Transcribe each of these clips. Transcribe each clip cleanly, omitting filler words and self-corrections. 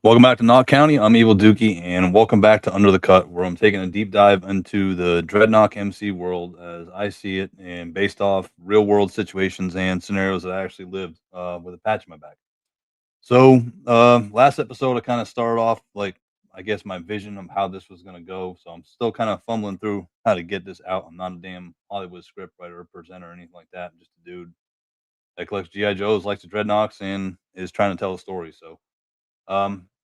Welcome back to Nok County. I'm Evil Dookie, and welcome back to Under the Cut, where I'm taking a deep dive into the Dreadnought MC world as I see it, and based off real world situations and scenarios that I actually lived with a patch in my back. Last episode, I kind of started off like I guess my vision of how this was going to go. So I'm still kind of fumbling through how to get this out. I'm not a damn Hollywood script writer or presenter or anything like that. I'm just a dude that collects GI Joes, likes the Dreadnoughts, and is trying to tell a story.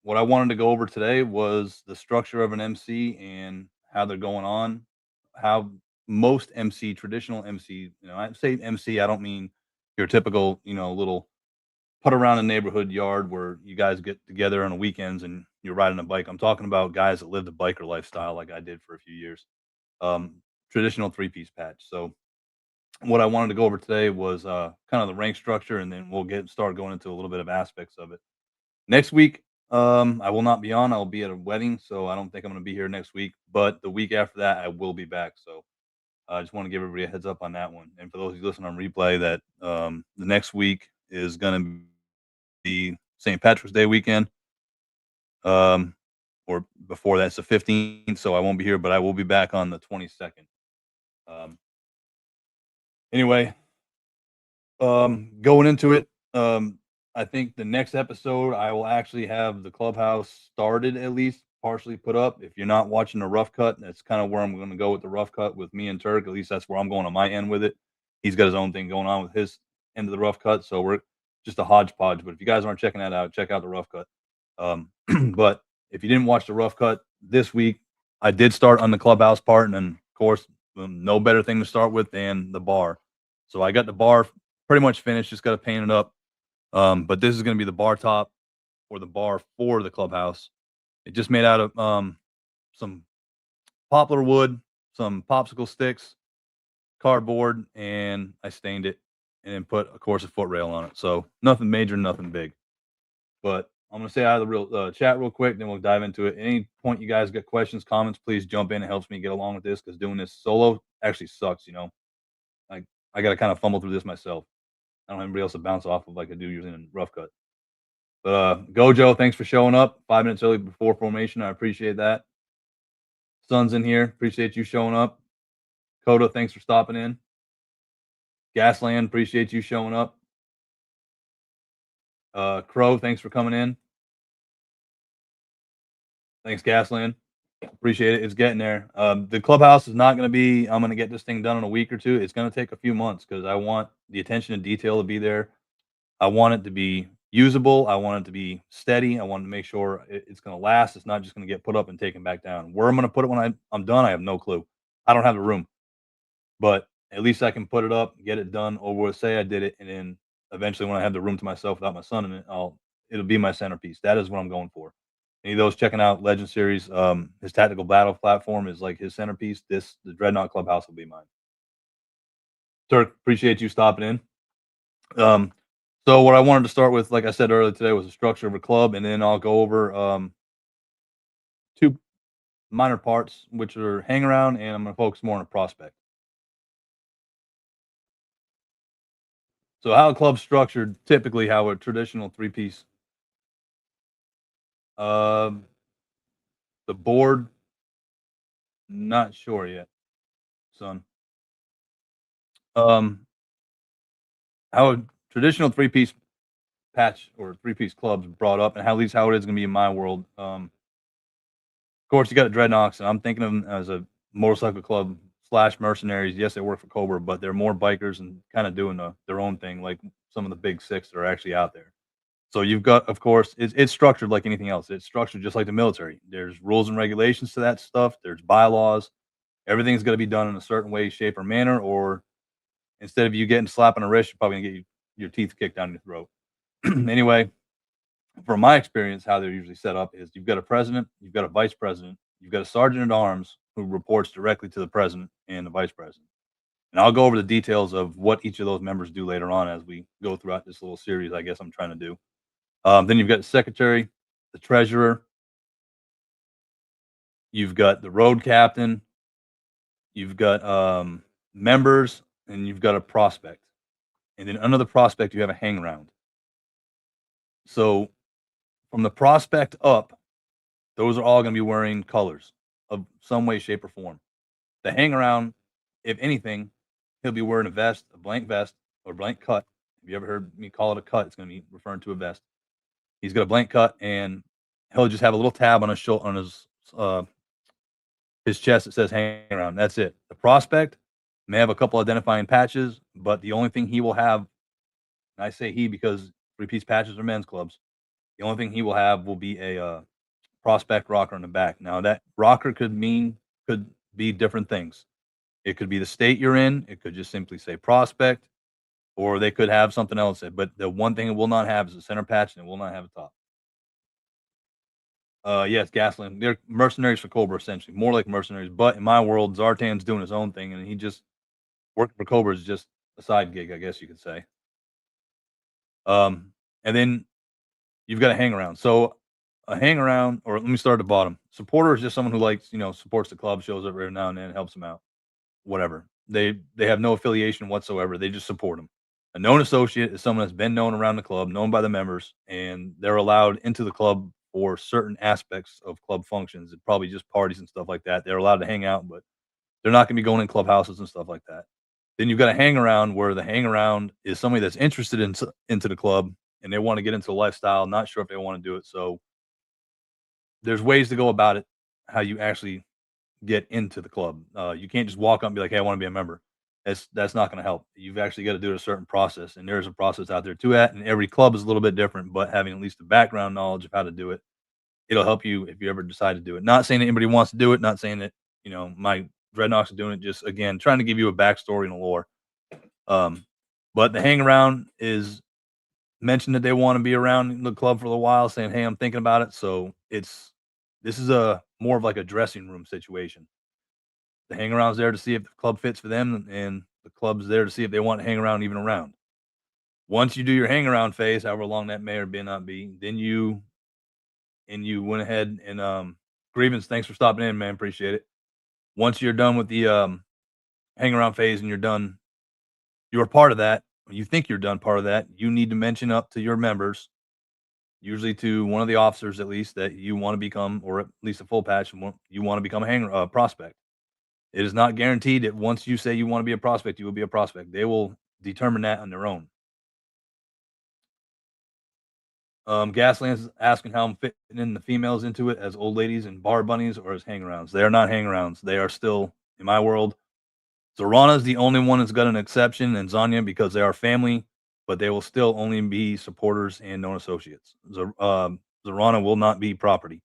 What I wanted to go over today was the structure of an MC and how they're going on, how most MC, traditional MC, I say MC, I don't mean your typical, little put around a neighborhood yard where you guys get together on the weekends and you're riding a bike. I'm talking about guys that live the biker lifestyle like I did for a few years. Um, Traditional three-piece patch. So what I wanted to go over today was kind of the rank structure, and then we'll get start going into a little bit of aspects of it. Next week, I will not be on. I'll be at a wedding, so I don't think I'm going to be here next week. But the week after that, I will be back. So I just want to give everybody a heads up on that one. And for those who listen on replay, that the next week is going to be St. Patrick's Day weekend, um, or before that's the 15th. So I won't be here, but I will be back on the 22nd. Um, anyway, Going into it, I think the next episode I will actually have the clubhouse started, at least partially put up. If you're not watching the rough cut, that's kind of where I'm going to go with the rough cut with me and Turk. At least that's where I'm going on my end with it. He's got his own thing going on with his end of the rough cut, so we're just a hodgepodge. But if you guys aren't checking that out, check out the rough cut. But if you didn't watch the rough cut this week, I did start on the clubhouse part, and then of course, no better thing to start with than the bar. So I got the bar pretty much finished. Just got to paint it up. But this is going to be the bar top or the bar for the clubhouse. It just made out of some poplar wood, some popsicle sticks, cardboard, and I stained it and then put, of course, a foot rail on it. So nothing major, nothing big. But I'm going to say out of the real chat real quick, then we'll dive into it. Any point you guys got questions, comments, please jump in. It helps me get along with this because doing this solo actually sucks. I I got to kind of fumble through this myself. I don't have anybody else to bounce off of like I do usually in rough cut. But Gojo, thanks for showing up 5 minutes early before formation. I appreciate that. Sun's in here. Appreciate you showing up. Coda, thanks for stopping in. Gasland, appreciate you showing up. Crow, thanks for coming in. Thanks, Gasland. Appreciate it. It's getting there. The clubhouse is not going to be, I'm going to get this thing done in a week or two. It's going to take a few months because I want the attention to detail to be there. I want it to be usable. I want it to be steady. I want to make sure it's going to last. It's not just going to get put up and taken back down. Where I'm going to put it when I'm done, I have no clue. I don't have the room, but at least I can put it up, get it done over with, say I did it, and then eventually when I have the room to myself without my son in it, it'll be my centerpiece. That is what I'm going for. Any of those checking out Legend Series, his tactical battle platform is like his centerpiece. The Dreadnought Clubhouse will be mine. Turk, appreciate you stopping in. So what I wanted to start with, like I said earlier today, was the structure of a club, and then I'll go over two minor parts, which are hang around, and I'm going to focus more on a prospect. So how a club's structured, typically how a traditional three-piece, um, the board, not sure yet, son. Um, how a traditional three-piece patch or three-piece club's brought up, and how at least how it is going to be in my world. Of course, you got the Dreadnoughts, and I'm thinking of them as a motorcycle club slash mercenaries. Yes, they work for Cobra, but they're more bikers and kind of doing their own thing, like some of the big six that are actually out there. So you've got, of course, it's structured like anything else. It's structured just like the military. There's rules and regulations to that stuff. There's bylaws. Everything's going to be done in a certain way, shape, or manner. Or instead of you getting slapped on the wrist, you're probably going to get your teeth kicked down your throat. Anyway, from my experience, how they're usually set up is you've got a president, you've got a vice president, you've got a sergeant at arms who reports directly to the president and the vice president. And I'll go over the details of what each of those members do later on as we go throughout this little series, I guess I'm trying to do. Then you've got the secretary, the treasurer, you've got the road captain, you've got members, and you've got a prospect. And then under the prospect, you have a hang around. So from the prospect up, those are all going to be wearing colors of some way, shape, or form. The hang around, if anything, he'll be wearing a blank vest or blank cut. If you ever heard me call it a cut, it's going to be referring to a vest. He's got a blank cut, and he'll just have a little tab on his shoulder, on his chest that says hang around. That's it. The prospect may have a couple identifying patches, but the only thing he will have, and I say he because three-piece patches are men's clubs. The only thing he will have will be a prospect rocker on the back. Now that rocker could be different things. It could be the state you're in. It could just simply say prospect, or they could have something else. But the one thing it will not have is a center patch, and it will not have a top. Yes, gasoline. They're mercenaries for Cobra, essentially, more like mercenaries. But in my world, Zartan's doing his own thing, and he just working for Cobra is just a side gig, I guess you could say. And then you've got a hang around. So a hang around, or let me start at the bottom. Supporter is just someone who likes, supports the club, shows up every now and then, helps them out, whatever. They have no affiliation whatsoever. They just support them. A known associate is someone that's been known around the club, known by the members, and they're allowed into the club for certain aspects of club functions, and probably just parties and stuff like that. They're allowed to hang out, but they're not going to be going in clubhouses and stuff like that. Then you've got a hang around where the hang around is somebody that's interested into the club and they want to get into the lifestyle, not sure if they want to do it. So there's ways to go about it, how you actually get into the club. You can't just walk up and be like, "Hey, I want to be a member." That's not going to help. You've actually got to do a certain process, and there's a process out there to that. And every club is a little bit different, but having at least the background knowledge of how to do it, it'll help you if you ever decide to do it. Not saying that anybody wants to do it. Not saying that my dreadnoughts are doing it. Just again trying to give you a backstory and a lore. Um, but the hang around is mentioned that they want to be around the club for a little while, saying, "Hey, I'm thinking about it." So this is a more of like a dressing room situation. The hang around's there to see if the club fits for them, and the club's there to see if they want to hang around even around. Once you do your hang around phase, however long that may or may not be, then you went ahead and grievance. Thanks for stopping in, man. Appreciate it. Once you're done with the hang around phase and you're done, you're part of that. You think you're done part of that. You need to mention up to your members, usually to one of the officers at least, that you want to become, or at least a full patch, and you want to become a prospect. It is not guaranteed that once you say you want to be a prospect, you will be a prospect. They will determine that on their own. Gasland's asking how I'm fitting in the females into it as old ladies and bar bunnies or as hangarounds. They are not hangarounds. They are still, in my world, Zorana is the only one that's got an exception, and Zanya because they are family, but they will still only be supporters and known associates. Zorana will not be property.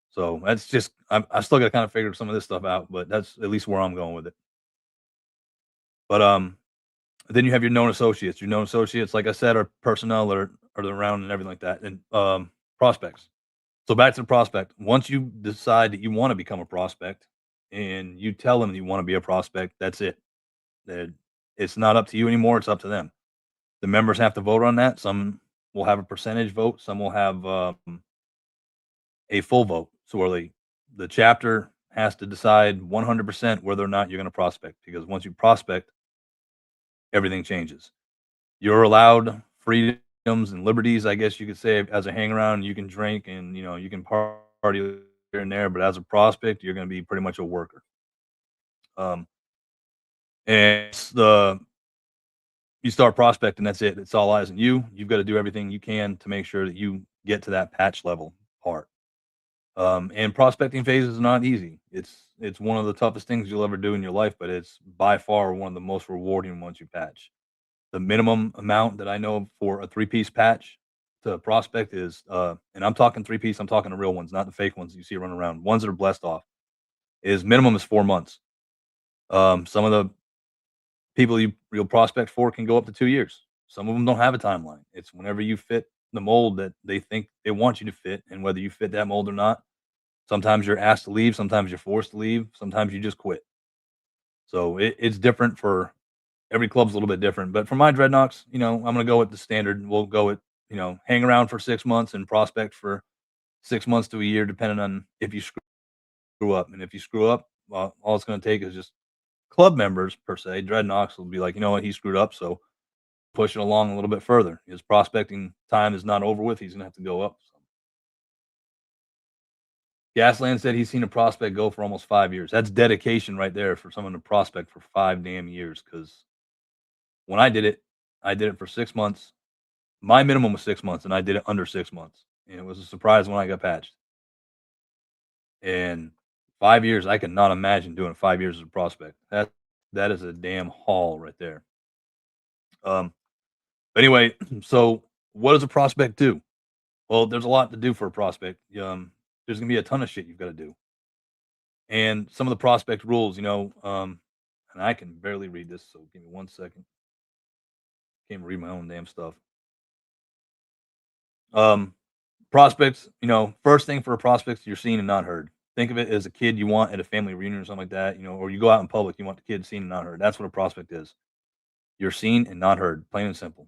So that's just I still got to kind of figure some of this stuff out, but that's at least where I'm going with it. But then you have your known associates. Your known associates, like I said, are personnel or are around and everything like that, and prospects. So back to the prospect. Once you decide that you want to become a prospect, and you tell them you want to be a prospect, that's it. That it's not up to you anymore. It's up to them. The members have to vote on that. Some will have a percentage vote. Some will have a full vote. So where the chapter has to decide 100% whether or not you're going to prospect. Because once you prospect, everything changes. You're allowed freedoms and liberties, I guess you could say, as a hang around. You can drink and you can party here and there, but as a prospect, you're going to be pretty much a worker. And you start prospecting, that's it. It's all eyes on you. You've got to do everything you can to make sure that you get to that patch level part. And prospecting phase is not easy. It's one of the toughest things you'll ever do in your life, but it's by far one of the most rewarding once you patch. The minimum amount that I know for a three-piece patch to prospect is, and I'm talking three-piece, I'm talking the real ones, not the fake ones you see running around. Ones that are blessed off is minimum is 4 months. Some of the people you'll prospect for can go up to 2 years. Some of them don't have a timeline. It's whenever you fit the mold that they think they want you to fit, and whether you fit that mold or not. Sometimes you're asked to leave, sometimes you're forced to leave, sometimes you just quit. So it's different for every club's a little bit different. But for my dreadnoughts, I'm going to go with the standard. We'll go with hang around for 6 months and prospect for 6 months to a year, depending on if you screw up. And if you screw up, well, all it's going to take is just club members per se. Dreadnoughts will be like, you know what, he screwed up, so push it along a little bit further. His prospecting time is not over with. He's gonna have to go up. So. Gasland said he's seen a prospect go for almost 5 years. That's dedication right there for someone to prospect for 5 damn years. Because when I did it for 6 months. My minimum was 6 months, and I did it under 6 months. And it was a surprise when I got patched. And 5 years, I cannot imagine doing 5 years as a prospect. That is a damn haul right there. But anyway, so what does a prospect do? Well, there's a lot to do for a prospect. There's gonna be a ton of shit you've got to do. And some of the prospect rules, and I can barely read this, so give me 1 second. Can't read my own damn stuff. Um, Prospects, first thing for a prospects, you're seen and not heard. Think of it as a kid you want at a family reunion or something like that, or you go out in public, you want the kid seen and not heard. That's what a prospect is. You're seen and not heard, plain and simple.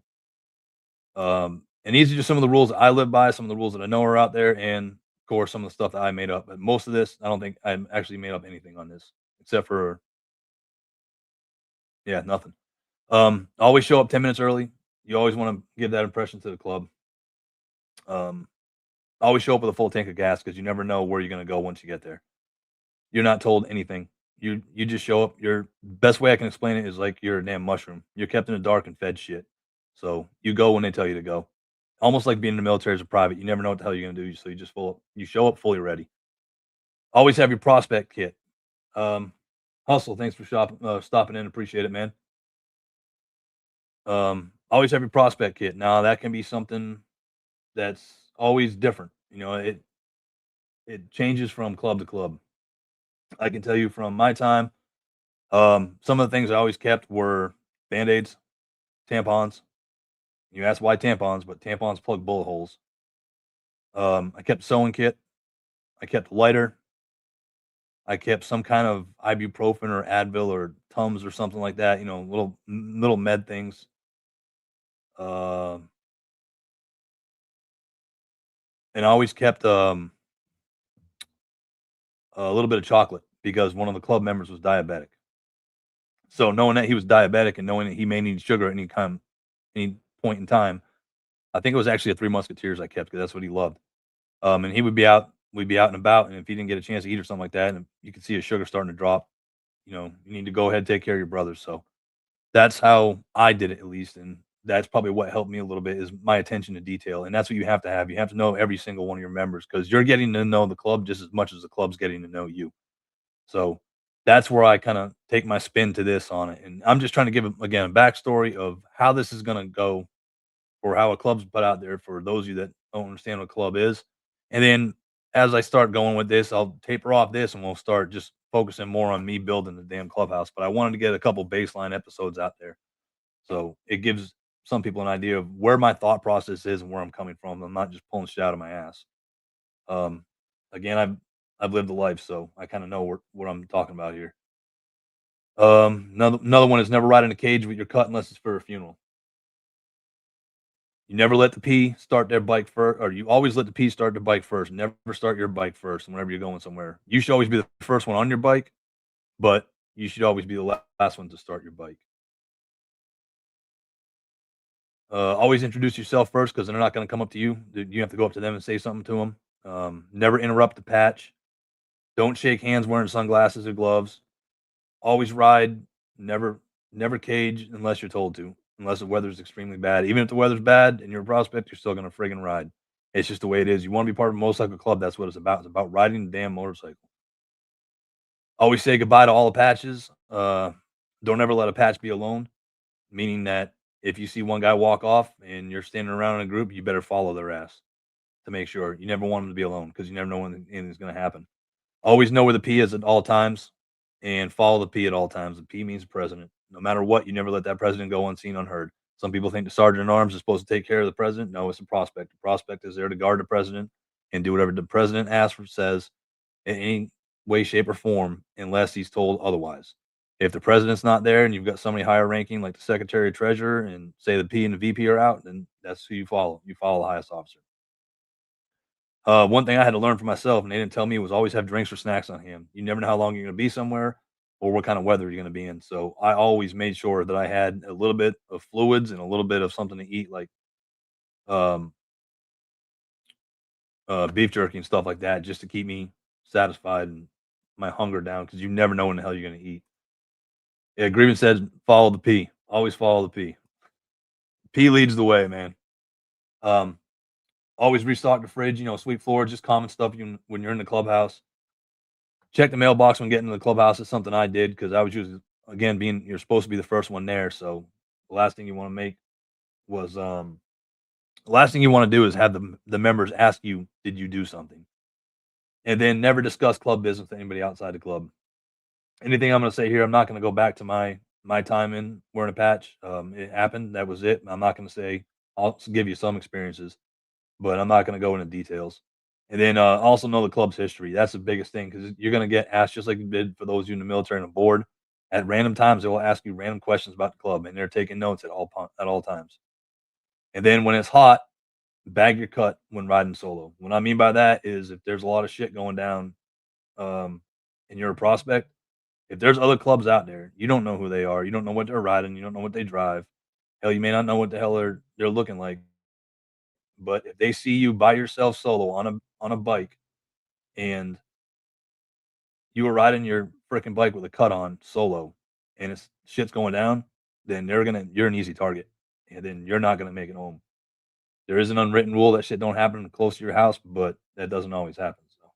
And these are just some of the rules that I live by, some of the rules that I know are out there, and of course some of the stuff that I made up. But most of this, I don't think I actually made up anything on this, except for yeah, nothing. Always show up 10 minutes early. You always want to give that impression to the club. Um, Always show up with a full tank of gas because you never know where you're gonna go once you get there. You're not told anything. You just show up. Your best way I can explain it is like you're a damn mushroom. You're kept in the dark and fed shit. So you go when they tell you to go. Almost like being in the military as a private. You never know what the hell you're gonna do. So you show up fully ready. Always have your prospect kit. Um, Hustle, thanks for stopping in. Appreciate it, man. Always have your prospect kit. Now that can be something that's always different. It changes from club to club. I can tell you from my time, some of the things I always kept were band-aids, tampons. You ask why tampons, but tampons plug bullet holes. I kept sewing kit. I kept lighter. I kept some kind of ibuprofen or Advil or Tums or something like that. Little med things. Uh, and I always kept a little bit of chocolate because one of the club members was diabetic. So knowing that he was diabetic and knowing that he may need sugar at any point in time, I think it was actually a Three Musketeers I kept because that's what he loved. And he would be out, we'd be out and about, and if he didn't get a chance to eat or something like that, and you could see his sugar starting to drop, you need to go ahead and take care of your brother. So that's how I did it, at least, and that's probably what helped me a little bit is my attention to detail, and that's what you have to have. You have to know every single one of your members because you're getting to know the club just as much as the club's getting to know you. So that's where I kind of take my spin to this on it, and I'm just trying to give again a backstory of how this is going to go or how a club's put out there for those of you that don't understand what a club is. And then as I start going with this, I'll taper off this and we'll start just focusing more on me building the damn clubhouse. But I wanted to get a couple baseline episodes out there. So it gives some people an idea of where my thought process is and where I'm coming from. I'm not just pulling shit out of my ass. Um, Again, I've lived a life, so I kind of know what I'm talking about here. Another one is never ride in a cage with your cut unless it's for a funeral. You never let the P start their bike first, or you always let the P start the bike first. Never start your bike first whenever you're going somewhere. You should always be the first one on your bike, but you should always be the last one to start your bike. Always introduce yourself first because they're not going to come up to you. You have to go up to them and say something to them. Never interrupt the patch. Don't shake hands wearing sunglasses or gloves. Always ride. Never, never cage unless you're told to. Unless the weather's extremely bad. Even if the weather's bad and you're a prospect, you're still gonna friggin' ride. It's just the way it is. You want to be part of a motorcycle club. That's what it's about. It's about riding the damn motorcycle. Always say goodbye to all the patches. Don't ever let a patch be alone. Meaning that if you see one guy walk off and you're standing around in a group, you better follow their ass to make sure. You never want them to be alone because you never know when anything's gonna happen. Always know where the P is at all times and follow the P at all times. The P means president. No matter what, you never let that president go unseen, unheard. Some people think the sergeant at arms is supposed to take care of the president. No, it's a prospect. The prospect is there to guard the president and do whatever the president asks or says in any way, shape, or form, unless he's told otherwise. If the president's not there and you've got somebody higher ranking, like the secretary or treasurer, and say the P and the VP are out, then that's who you follow. You follow the highest officer. One thing I had to learn for myself, and they didn't tell me, was always have drinks or snacks on hand. You never know how long you're going to be somewhere. or what kind of weather you're gonna be in. So I always made sure that I had a little bit of fluids and a little bit of something to eat, like um, beef jerky and stuff like that, just to keep me satisfied and my hunger down, because you never know when the hell you're gonna eat. Yeah, Grievance says follow the P. Always follow the P. P leads the way, man. Um, Always restock the fridge. Sweep floor, just common stuff. When you're in the clubhouse, check the mailbox when getting to the clubhouse. Is something I did because I was usually, again, being you're supposed to be the first one there. So the last thing you want to make was the last thing you want to do is have the members ask you, did you do something? And then never discuss club business with anybody outside the club. Anything I'm going to say here, I'm not going to go back to my time in wearing a patch. It happened. That was it. I'm not going to say. I'll give you some experiences, but I'm not going to go into details. And then also know the club's history. That's the biggest thing because you're going to get asked just like you did for those of you in the military and a board. At random times, they will ask you random questions about the club, and they're taking notes at all times. And then when it's hot, bag your cut when riding solo. What I mean by that is if there's a lot of shit going down, um, and you're a prospect, if there's other clubs out there, you don't know who they are. You don't know what they're riding. You don't know what they drive. Hell, you may not know what the hell they're looking like. But if they see you by yourself solo on a bike and you were riding your freaking bike with a cut on solo and it's shit's going down, then you're an easy target. And then you're not gonna make it home. There is an unwritten rule that shit don't happen close to your house, but that doesn't always happen. So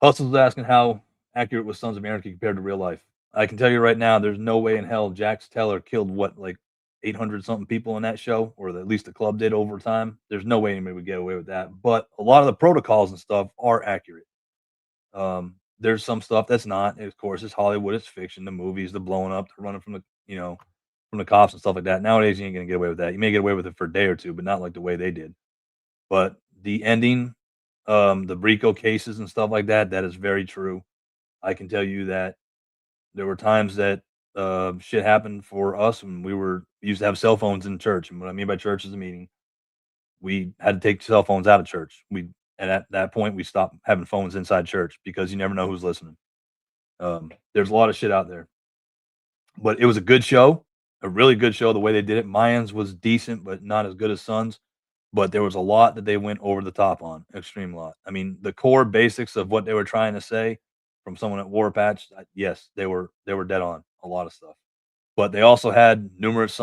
Hustle's asking how accurate was Sons of Anarchy compared to real life. I can tell you right now, there's no way in hell Jax Teller killed what, like 800 something people in that show, or at least the club did over time. There's no way anybody would get away with that. But a lot of the protocols and stuff are accurate. There's some stuff that's not. Of course, it's Hollywood, it's fiction, the movies, the blowing up, the running from the cops and stuff like that. Nowadays, you ain't gonna get away with that. You may get away with it for a day or two, but not like the way they did. But the ending, the Brico cases and stuff like that, that is very true. I can tell you that there were times that shit happened for us when we used to have cell phones in church. And what I mean by church is a meeting. We had to take cell phones out of church. And at that point we stopped having phones inside church because you never know who's listening. There's a lot of shit out there. But it was a good show, a really good show the way they did it. Mayans was decent, but not as good as Suns. But there was a lot that they went over the top on, extreme lot. I mean, the core basics of what they were trying to say from someone at War Patch, yes, they were dead on a lot of stuff. But they also had numerous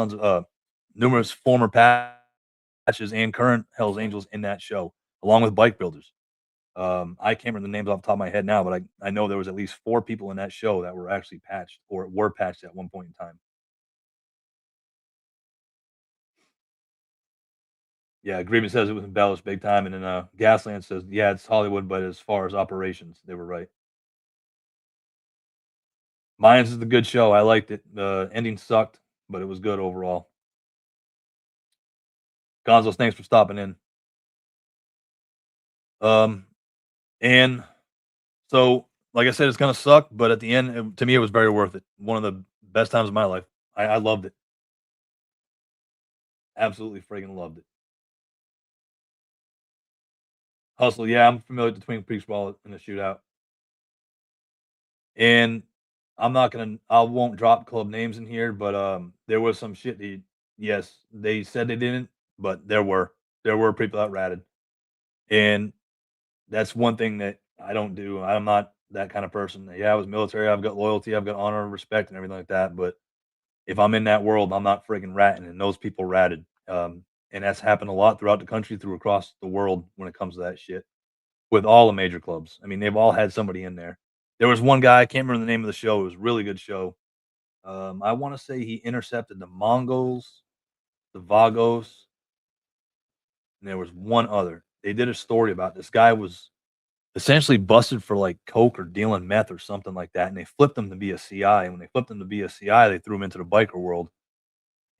former patches and current Hell's Angels in that show, along with bike builders. I can't remember the names off the top of my head now, but I know there was at least 4 people in that show that were actually patched or were patched at one point in time. Yeah, Grievance says it was embellished big time, and then, Gasland says, "Yeah, it's Hollywood, but as far as operations, they were right." Mayans is a good show, I liked it. The ending sucked, but it was good overall. Gonzos, thanks for stopping in. Um, and so, like I said, it's gonna suck, but at the end, to me, it was very worth it. One of the best times of my life. I loved it. Absolutely friggin' loved it. Hustle, yeah, I'm familiar with the Twin Peaks Brawl in the shootout. And I won't drop club names in here, but, there was some shit yes, they said they didn't, but there were people that ratted. And that's one thing that I don't do. I'm not that kind of person. Yeah, I was military, I've got loyalty, I've got honor and respect and everything like that, but if I'm in that world, I'm not friggin' ratting, and those people ratted. And that's happened a lot throughout the country, through across the world when it comes to that shit. With all the major clubs. I mean, they've all had somebody in there. There was one guy, I can't remember the name of the show, it was a really good show. I wanna say he intercepted the Mongols, the Vagos, and there was one other. They did a story about this guy was essentially busted for, like, coke or dealing meth or something like that, and they flipped him to be a CI, and when they flipped him to be a CI, they threw him into the biker world,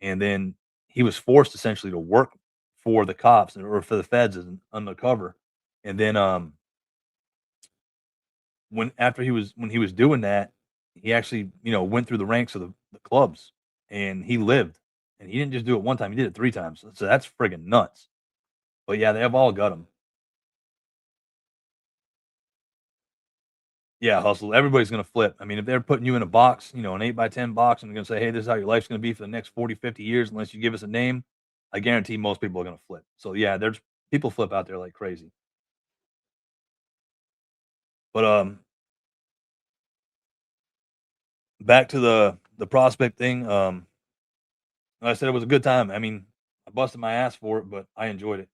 and then he was forced essentially to work for the cops or for the feds as an undercover, and then, when he was doing that, he actually, went through the ranks of the clubs, and he lived, and he didn't just do it one time, he did it 3 times, so that's friggin' nuts. But yeah, they have all got him. Yeah, hustle. Everybody's gonna flip. I mean, if they're putting you in a box, an 8 by 10 box, and they're gonna say, "Hey, this is how your life's gonna be for the next 40, 50 years unless you give us a name," I guarantee most people are gonna flip. So yeah, there's people flip out there like crazy. But back to the prospect thing. Like I said, it was a good time. I mean, I busted my ass for it, but I enjoyed it.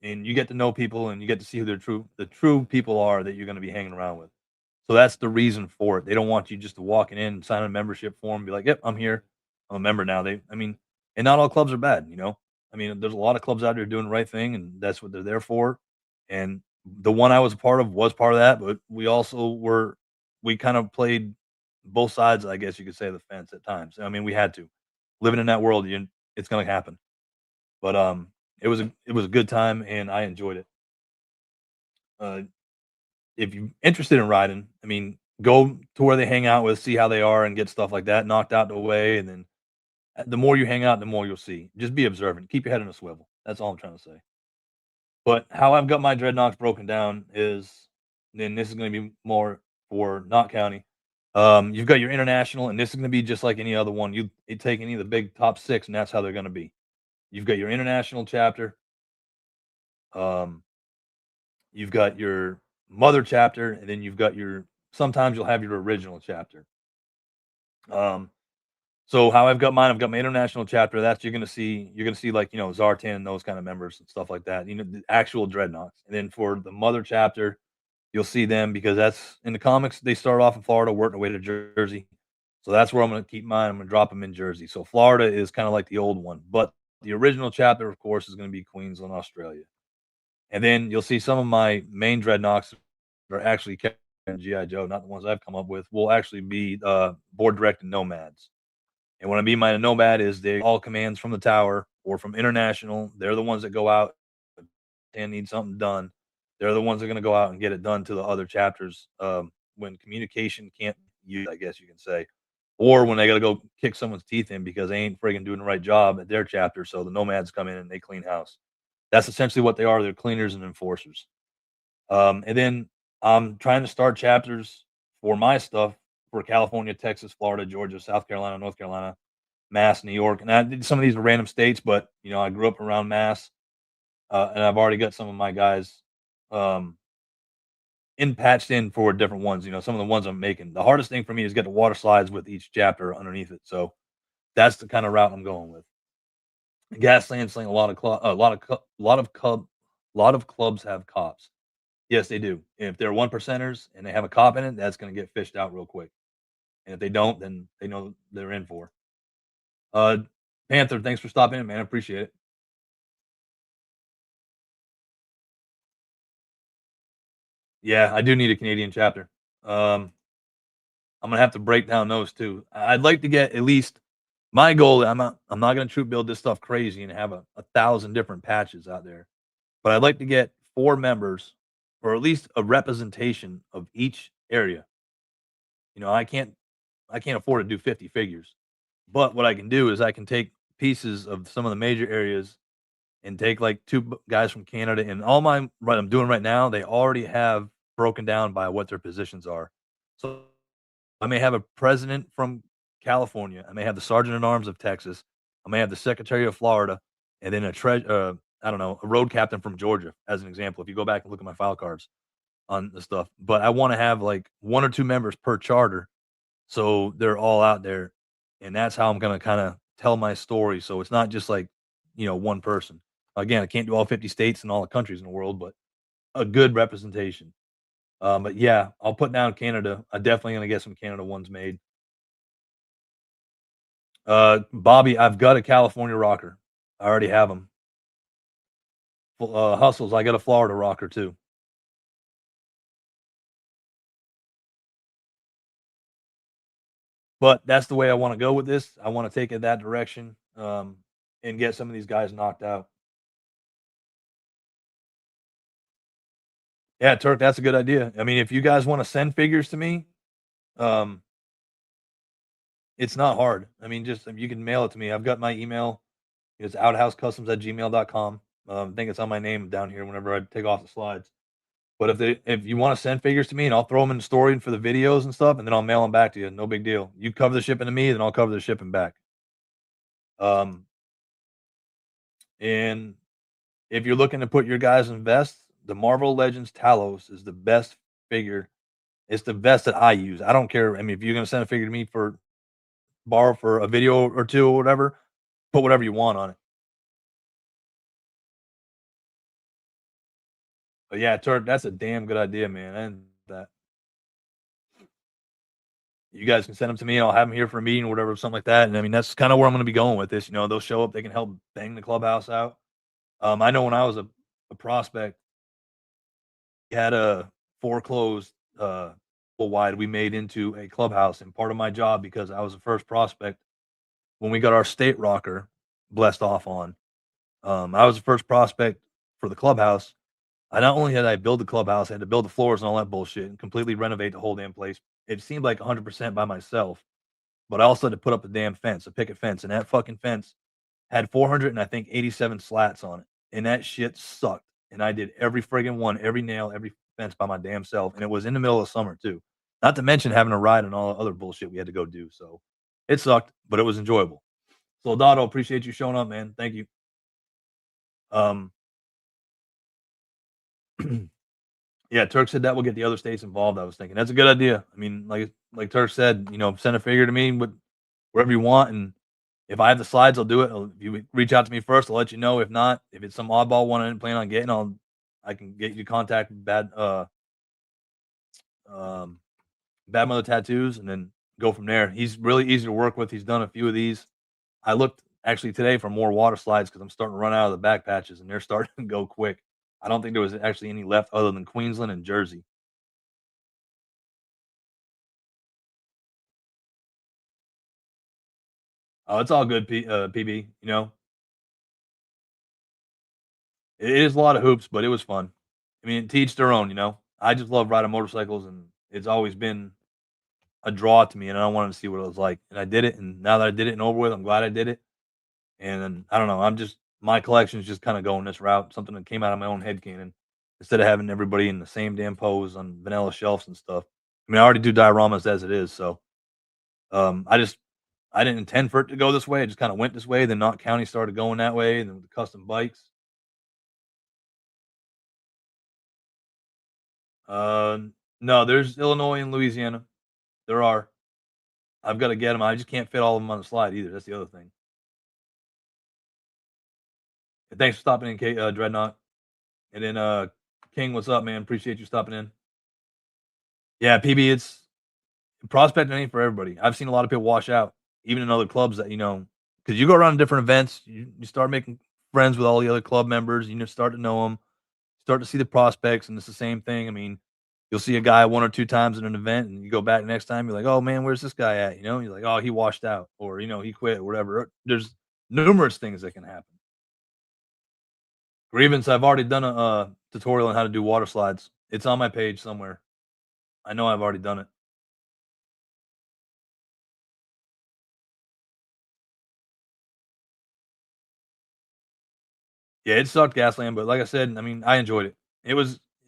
And you get to know people and you get to see who the true people are that you're gonna be hanging around with. So that's the reason for it. They don't want you just to walking in, sign a membership form, be like, "Yep, I'm here. I'm a member now." I mean, and not all clubs are bad. I mean, there's a lot of clubs out there doing the right thing, and that's what they're there for. And the one I was a part of was part of that, but we kind of played both sides, I guess you could say, of the fence at times. I mean, we had to. Living in that world, it's gonna happen. But it was a good time, and I enjoyed it. Uh, if you're interested in riding, I mean, go to where they hang out with, see how they are, and get stuff like that knocked out the way. And then the more you hang out, the more you'll see. Just be observant. Keep your head on a swivel. That's all I'm trying to say. But how I've got my dreadnoughts broken down is, then this is going to be more for Knott County. You've got your international, and this is going to be just like any other one. You take any of the big top six, and that's how they're going to be. You've got your international chapter. Um, you've got your mother chapter, and then you've got your. Sometimes you'll have your original chapter. Um, so how I've got my international chapter. That's you're gonna see like Zartan and those kind of members and stuff like that. The actual dreadnoughts. And then for the mother chapter, you'll see them because that's in the comics. They start off in Florida, work their way to Jersey. So that's where I'm gonna keep mine. I'm gonna drop them in Jersey. So Florida is kind of like the old one, but the original chapter, of course, is gonna be Queensland, Australia. And then you'll see some of my main dreadnoughts are actually kept in GI Joe, not the ones I've come up with. Will actually be board directed nomads. And what I mean by a nomad is they all commands from the tower or from international. They're the ones that go out and need something done. They're the ones that are going to go out and get it done to the other chapters when communication can't use, I guess you can say, or when they got to go kick someone's teeth in because they ain't friggin' doing the right job at their chapter. So the nomads come in and they clean house. That's essentially what they are. They're cleaners and enforcers. And then I'm trying to start chapters for my stuff for California, Texas, Florida, Georgia, South Carolina, North Carolina, Mass, New York, and I did some of these are random states, but I grew up around Mass, and I've already got some of my guys um, in patched in for different ones. Some of the ones I'm making. The hardest thing for me is get the water slides with each chapter underneath it. So that's the kind of route I'm going with. Gasland sling a lot of clubs have cops. Yes, they do. If they're one percenters and they have a cop in it, that's going to get fished out real quick. And if they don't, then they know they're in for. Uh, Panther, thanks for stopping in, man. I appreciate it. Yeah, I do need a Canadian chapter. Um, I'm gonna have to break down those too. I'd like to get at least my goal. I'm not gonna troop build this stuff crazy and have a thousand different patches out there, but I'd like to get 4 members or at least a representation of each area. I can't afford to do 50 figures, but what I can do is I can take pieces of some of the major areas and take like guys from Canada and all my what I'm doing right now. They already have broken down by what their positions are. So I may have a president from California. I may have the sergeant at arms of Texas. I may have the secretary of Florida, and then I don't know, a road captain from Georgia, as an example. If you go back and look at my file cards on the stuff, but I want to have like 1 or 2 members per charter, so they're all out there, and that's how I'm gonna kind of tell my story. So it's not just like one person. Again, I can't do all 50 states and all the countries in the world, but a good representation. But yeah, I'll put down Canada. I'm definitely gonna get some Canada ones made. Bobby, I've got a California rocker. I already have them. Hustles, I got a Florida rocker too. But that's the way I want to go with this. I want to take it that direction and get some of these guys knocked out. Yeah, Turk, that's a good idea. I mean, if you guys want to send figures to me, um, it's not hard. I mean, just you can mail it to me. I've got my email. It's outhousecustoms@gmail.com. I think it's on my name down here whenever I take off the slides. But if you wanna send figures to me, and I'll throw them in the story for the videos and stuff, and then I'll mail them back to you, no big deal. You cover the shipping to me, then I'll cover the shipping back. Um, and if you're looking to put your guys in vests, the Marvel Legends Talos is the best figure. It's the vest that I use. I don't care. I mean, if you're gonna send a figure to me for borrow for a video or 2 or whatever, put whatever you want on it. But yeah, Turk, that's a damn good idea, man, and that you guys can send them to me, and I'll have them here for a meeting or whatever, something like that, and I mean, that's kinda where I'm gonna be going with this, they'll show up, they can help bang the clubhouse out. I know when I was a prospect, we had a foreclosed, full wide we made into a clubhouse, and part of my job, because I was the first prospect, when we got our state rocker blessed off on, I was the first prospect for the clubhouse. I not only had I build the clubhouse, I had to build the floors and all that bullshit and completely renovate the whole damn place. It seemed like 100% by myself, but I also had to put up a damn fence, a picket fence, and that fucking fence had 400 and I think 87 slats on it, and that shit sucked. And I did every friggin' one, every nail, every fence by my damn self, and it was in the middle of summer too. Not to mention having a ride and all the other bullshit we had to go do. So it sucked, but it was enjoyable. Soldado, appreciate you showing up, man. Thank you. Um, Yeah, Turk said that will get the other states involved. I was thinking that's a good idea. I mean, like Turk said, send a figure to me with wherever you want, and if I have the slides, I'll do it. If you reach out to me first, I'll let you know. If not, if it's some oddball one I didn't plan on getting, I can get you to contact um Bad Mother Tattoos and then go from there. He's really easy to work with. He's done a few of these. I looked actually today for more water slides because I'm starting to run out of the back patches and they're starting to go quick. I don't think there was actually any left other than Queensland and Jersey. Oh, it's all good, PB. It is a lot of hoops, but it was fun. I mean, to each their own. I just love riding motorcycles, and it's always been a draw to me, and I wanted to see what it was like, and I did it, and now that I did it and over with, I'm glad I did it, and then, I don't know, my collection is just kinda going this route, something that came out of my own head canon, instead of having everybody in the same damn pose on vanilla shelves and stuff. I mean, I already do dioramas as it is, so, I didn't intend for it to go this way, it just kinda went this way, then Nok County started going that way, and then with the custom bikes. Uh, no, there's Illinois and Louisiana. There are. I've gotta get them. I just can't fit all of them on the slide either, that's the other thing. And thanks for stopping in, Dreadnought. And then, King, what's up, man? Appreciate you stopping in. Yeah, PB, it's prospecting ain't for everybody. I've seen a lot of people wash out, even in other clubs because you go around to different events, you start making friends with all the other club members, start to know them. Start to see the prospects, and it's the same thing. I mean, you'll see a guy 1 or 2 times in an event, and you go back next time, you're like, "Oh, man, where's this guy at?" You're like, "Oh, he washed out," or, "He quit," or whatever. There's numerous things that can happen. Grievance, I've already done a, tutorial on how to do water slides. It's on my page somewhere. I know I've already done it. Yeah, it sucked, Gasland, but like I said, I mean, I enjoyed it.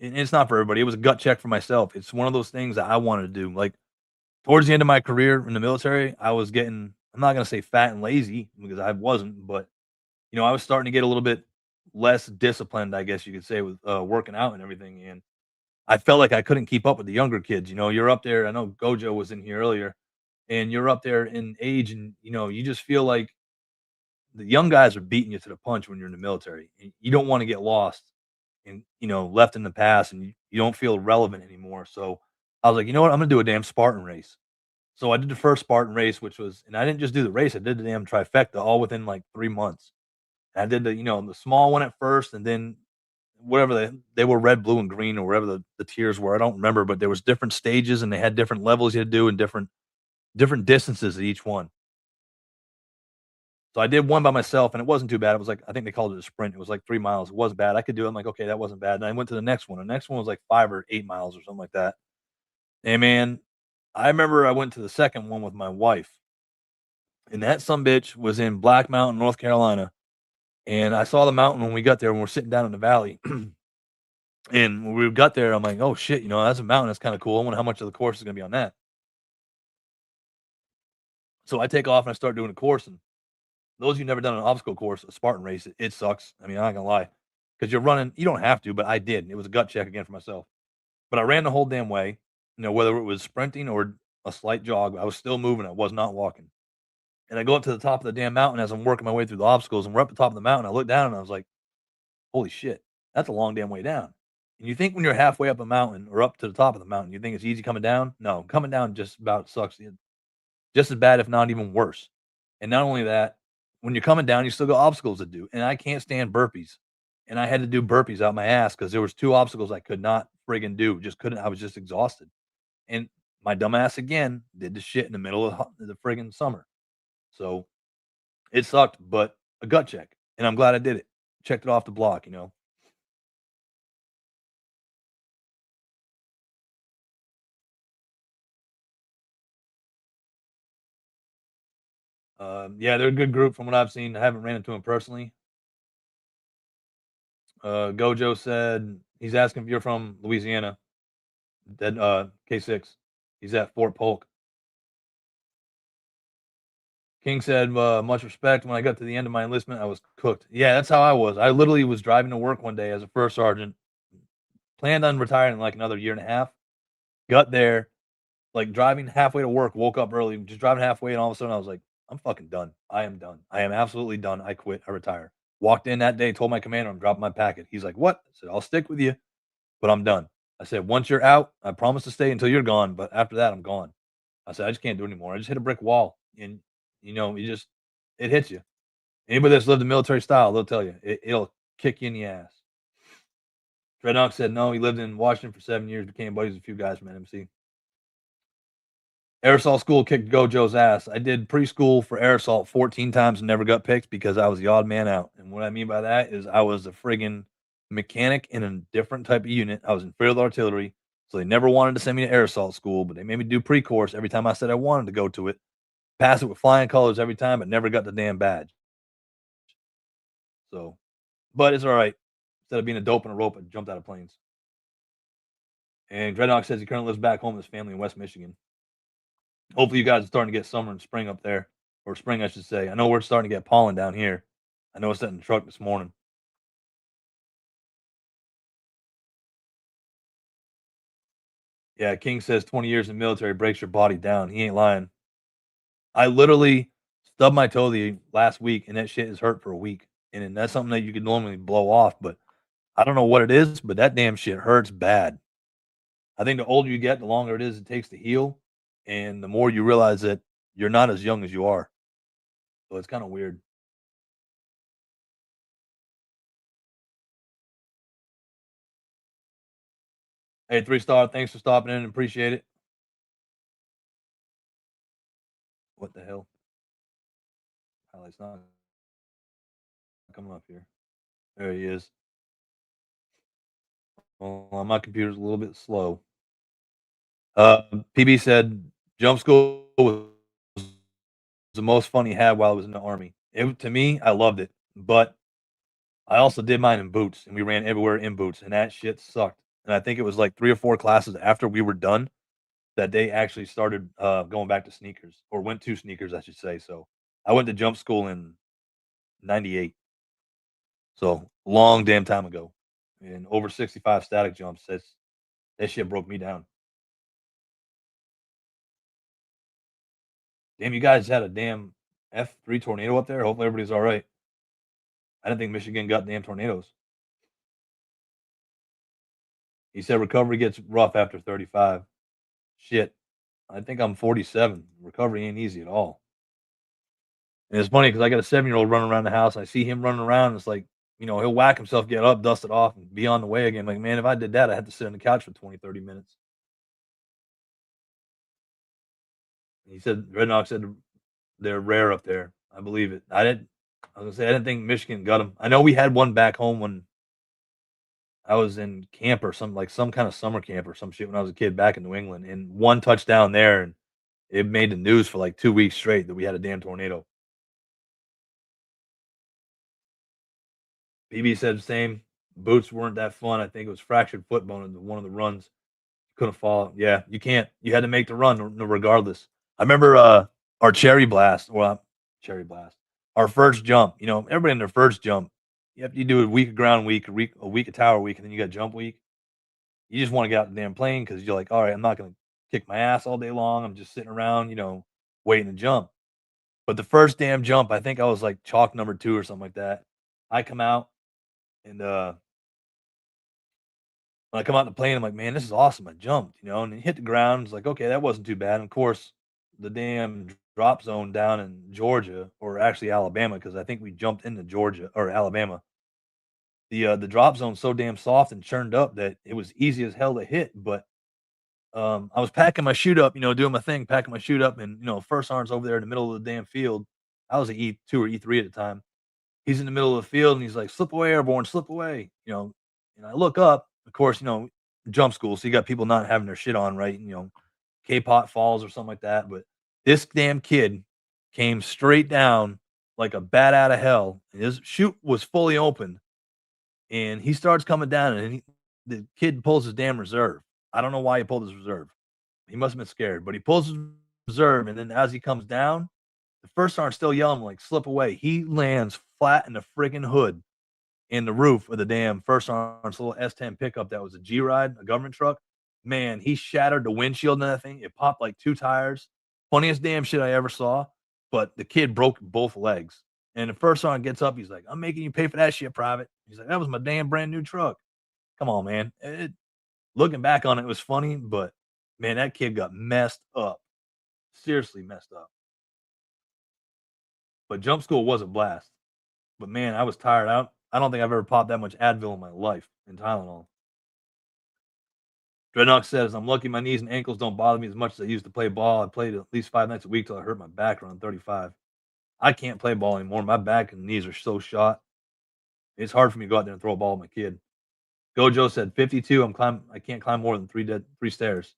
It's not for everybody. It was a gut check for myself. It's one of those things that I wanted to do. Like, towards the end of my career in the military, I was getting I'm not gonna say fat and lazy because I wasn't, but, I was starting to get a little bit less disciplined, I guess you could say, with, working out and everything, and I felt like I couldn't keep up with the younger kids. You're up there. I know Gojo was in here earlier, and you're up there in age, and, you just feel like the young guys are beating you to the punch when you're in the military, and you don't wanna get lost and, left in the past, and you don't feel relevant anymore, so I was like, "You know what? I'm gonna do a damn Spartan race." So I did the first Spartan race, and I didn't just do the race, I did the damn trifecta all within like 3 months. I did the small one at first, and then whatever they were red, blue, and green, or whatever the tiers were. I don't remember, but there was different stages, and they had different levels you had to do and different distances at each one. So I did one by myself, and it wasn't too bad. It was like I think they called it a sprint. It was like 3 miles. It wasn't bad. I could do it. I'm like, okay, that wasn't bad. And I went to the next one. The next one was like 5 or 8 miles or something like that. And man, I remember I went to the second one with my wife, and that bitch was in Black Mountain, North Carolina. And I saw the mountain when we got there, and we're sitting down in the valley. And when we got there, I'm like, "Oh shit, that's a mountain. That's kind of cool. I wonder how much of the course is gonna be on that." So I take off and I start doing a course. And those of you never done an obstacle course, a Spartan race, it sucks. I mean, I'm not gonna lie, because you're running. You don't have to, but I did. It was a gut check again for myself. But I ran the whole damn way. Whether it was sprinting or a slight jog, I was still moving. I was not walking. And I go up to the top of the damn mountain as I'm working my way through the obstacles, and we're up the top of the mountain. I look down and I was like, "Holy shit, that's a long damn way down." And you think when you're halfway up a mountain or up to the top of the mountain, you think it's easy coming down? No, coming down just about sucks. Just as bad, if not even worse. And not only that, when you're coming down, you still got obstacles to do. And I can't stand burpees. And I had to do burpees out my ass because there was 2 obstacles I could not friggin' do. Just couldn't. I was just exhausted. And my dumbass again did the shit in the middle of the friggin' summer. So it sucked, but a gut check. And I'm glad I did it. Checked it off the block. Yeah, they're a good group from what I've seen. I haven't ran into them personally. Gojo said he's asking if you're from Louisiana. That K6. He's at Fort Polk. King said, much respect. When I got to the end of my enlistment, I was cooked. Yeah, that's how I was. I literally was driving to work one day as a first sergeant, planned on retiring in like another year and a half. Got there, like driving halfway to work, woke up early, just driving halfway, and all of a sudden I was like, I'm fucking done. I am done. I am absolutely done. I quit. I retire. Walked in that day, told my commander I'm dropping my packet. He's like, what? I said, I'll stick with you, but I'm done. I said, once you're out, I promise to stay until you're gone, but after that, I'm gone. I said, I just can't do it anymore. I just hit a brick wall. And, it hits you. Anybody that's lived the military style, they'll tell you it'll kick you in the ass. Dreadnought said no. He lived in Washington for 7 years, became buddies with a few guys from NMC. Aerosol school kicked Gojo's ass. I did preschool for aerosol 14 times and never got picked because I was the odd man out. And what I mean by that is I was a friggin' mechanic in a different type of unit. I was in field artillery. So they never wanted to send me to aerosol school, but they made me do pre-course every time I said I wanted to go to it. Pass it with flying colors every time, but never got the damn badge. So, but it's all right. Instead of being a dope and a rope, I jumped out of planes. And Dreadnought says he currently lives back home with his family in West Michigan. Hopefully, you guys are starting to get summer and spring up there, or spring, I should say. I know we're starting to get pollen down here. I noticed that in the truck this morning. Yeah, King says 20 years in the military breaks your body down. He ain't lying. I literally stubbed my toe the last week, and that shit is hurt for a week. And then that's something that you could normally blow off, but I don't know what it is, but that damn shit hurts bad. I think the older you get, the longer it takes to heal, and the more you realize that you're not as young as you are. So it's kind of weird. Hey, 3 star, thanks for stopping in. Appreciate it. What the hell? Highlight's not coming up here. There he is. Well, my computer's a little bit slow. PB said jump school was the most fun he had while I was in the army. To me, I loved it, but I also did mine in boots, and we ran everywhere in boots, and that shit sucked. And I think it was like 3 or 4 classes after we were done that they actually started going back to sneakers, or went to sneakers, I should say. So I went to jump school in '98, so long damn time ago, and over 65 static jumps. That shit broke me down. Damn, you guys had a damn F3 tornado up there. Hopefully everybody's all right. I didn't think Michigan got damn tornadoes. He said recovery gets rough after 35. Shit, I think I'm 47. Recovery ain't easy at all. And it's funny because I got a 7-year-old running around the house. I see him running around. It's like, he'll whack himself, get up, dust it off, and be on the way again. Like, man, if I did that, I had to sit on the couch for 20, 30 minutes. He said, Redknock said they're rare up there. I believe it. I was gonna say, I didn't think Michigan got them. I know we had one back home when I was in camp or some kind of summer camp or some shit when I was a kid back in New England, and one touchdown there, and it made the news for like 2 weeks straight that we had a damn tornado. BB said the same. Boots weren't that fun. I think it was fractured foot bone in one of the runs. Couldn't fall. Yeah, you can't. You had to make the run regardless. I remember our cherry blast, well, cherry blast, our first jump. You know, everybody in their first jump, you do a week of ground week, a week of tower week, and then you got jump week. You just want to get out the damn plane because you're like, all right, I'm not gonna kick my ass all day long. I'm just sitting around, waiting to jump. But the first damn jump, I think I was like chalk number 2 or something like that. I come out and when I come out the plane, I'm like, "Man, this is awesome. I jumped," and then hit the ground. It's like, "Okay, that wasn't too bad." And of course, the damn drop zone down in Georgia, or actually Alabama, because I think we jumped into Georgia or Alabama. The drop zone's so damn soft and churned up that it was easy as hell to hit. But I was packing my chute up, doing my thing, packing my chute up, and first arm's over there in the middle of the damn field. I was at E2 or E3 at the time. He's in the middle of the field and he's like, "Slip away, airborne, slip away." And I look up, of course, jump school, so you got people not having their shit on, right? K-pot falls or something like that. But this damn kid came straight down like a bat out of hell. And his chute was fully open, and he starts coming down, and the kid pulls his damn reserve. I don't know why he pulled his reserve. He must have been scared, but he pulls his reserve, and then as he comes down, the first sergeant's still yelling like, "Slip away." He lands flat in the friggin' hood in the roof of the damn first sergeant's little S10 pickup that was a G-Ride, a government truck. Man, he shattered the windshield in that thing. It popped like 2 tires. Funniest damn shit I ever saw, but the kid broke both legs. And the first sergeant gets up, he's like, "I'm making you pay for that shit, private." He's like, "That was my damn brand new truck." Come on, man. Looking back on it, it was funny, but man, that kid got messed up. Seriously messed up. But jump school was a blast. But man, I was tired. I don't think I've ever popped that much Advil in my life and Tylenol. Dreadnought says, "I'm lucky my knees and ankles don't bother me as much as I used to play ball. I played at least 5 nights a week till I hurt my back around 35. I can't play ball anymore. My back and knees are so shot. It's hard for me to go out there and throw a ball with my kid." Gojo said, 52. I can't climb more than three stairs.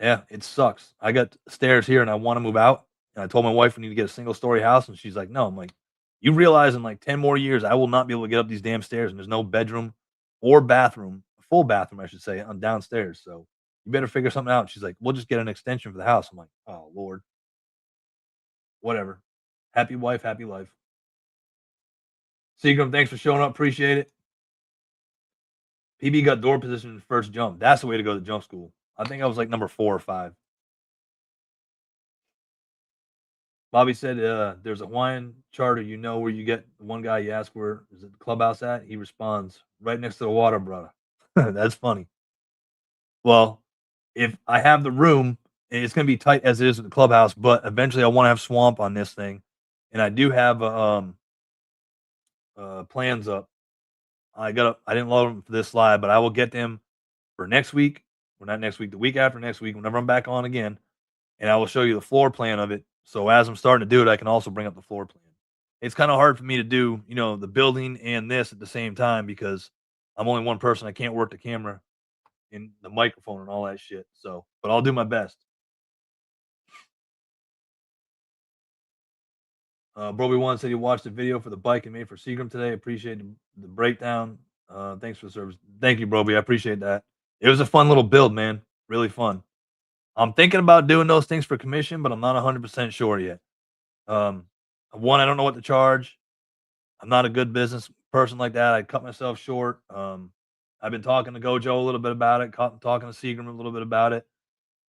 Yeah, it sucks. I got stairs here and I want to move out. And I told my wife we need to get a single story house. And she's like, "No." I'm like, "You realize in like 10 more years, I will not be able to get up these damn stairs. And there's no bedroom or bathroom, a full bathroom, I should say, on downstairs. So you better figure something out." She's like, "We'll just get an extension for the house." I'm like, "Oh, Lord, whatever." Happy wife, happy life. Seagram, thanks for showing up. Appreciate it. PB got door position in the first jump. That's the way to go to jump school. I think I was like number 4 or 5. Bobby said, "There's a Hawaiian charter, where you get one guy, you ask where is it the clubhouse at? He responds, right next to the water, brother." That's funny. Well, if I have the room, it's going to be tight as it is with the clubhouse, but eventually I want to have swamp on this thing. And I do have plans up. I didn't load them for this slide, but I will get them for next week. Or not next week, the week after next week, whenever I'm back on again. And I will show you the floor plan of it. So as I'm starting to do it, I can also bring up the floor plan. It's kind of hard for me to do, the building and this at the same time because I'm only one person. I can't work the camera and the microphone and all that shit. So, but I'll do my best. Broby One said he watched the video for the bike and made for Seagram today. Appreciate the breakdown. Thanks for the service. Thank you, Broby. I appreciate that. It was a fun little build, man. Really fun. I'm thinking about doing those things for commission, but I'm not 100% sure yet. Um, One, I don't know what to charge. I'm not a good business person like that. I cut myself short. I've been talking to Gojo a little bit about it, talking to Seagram a little bit about it.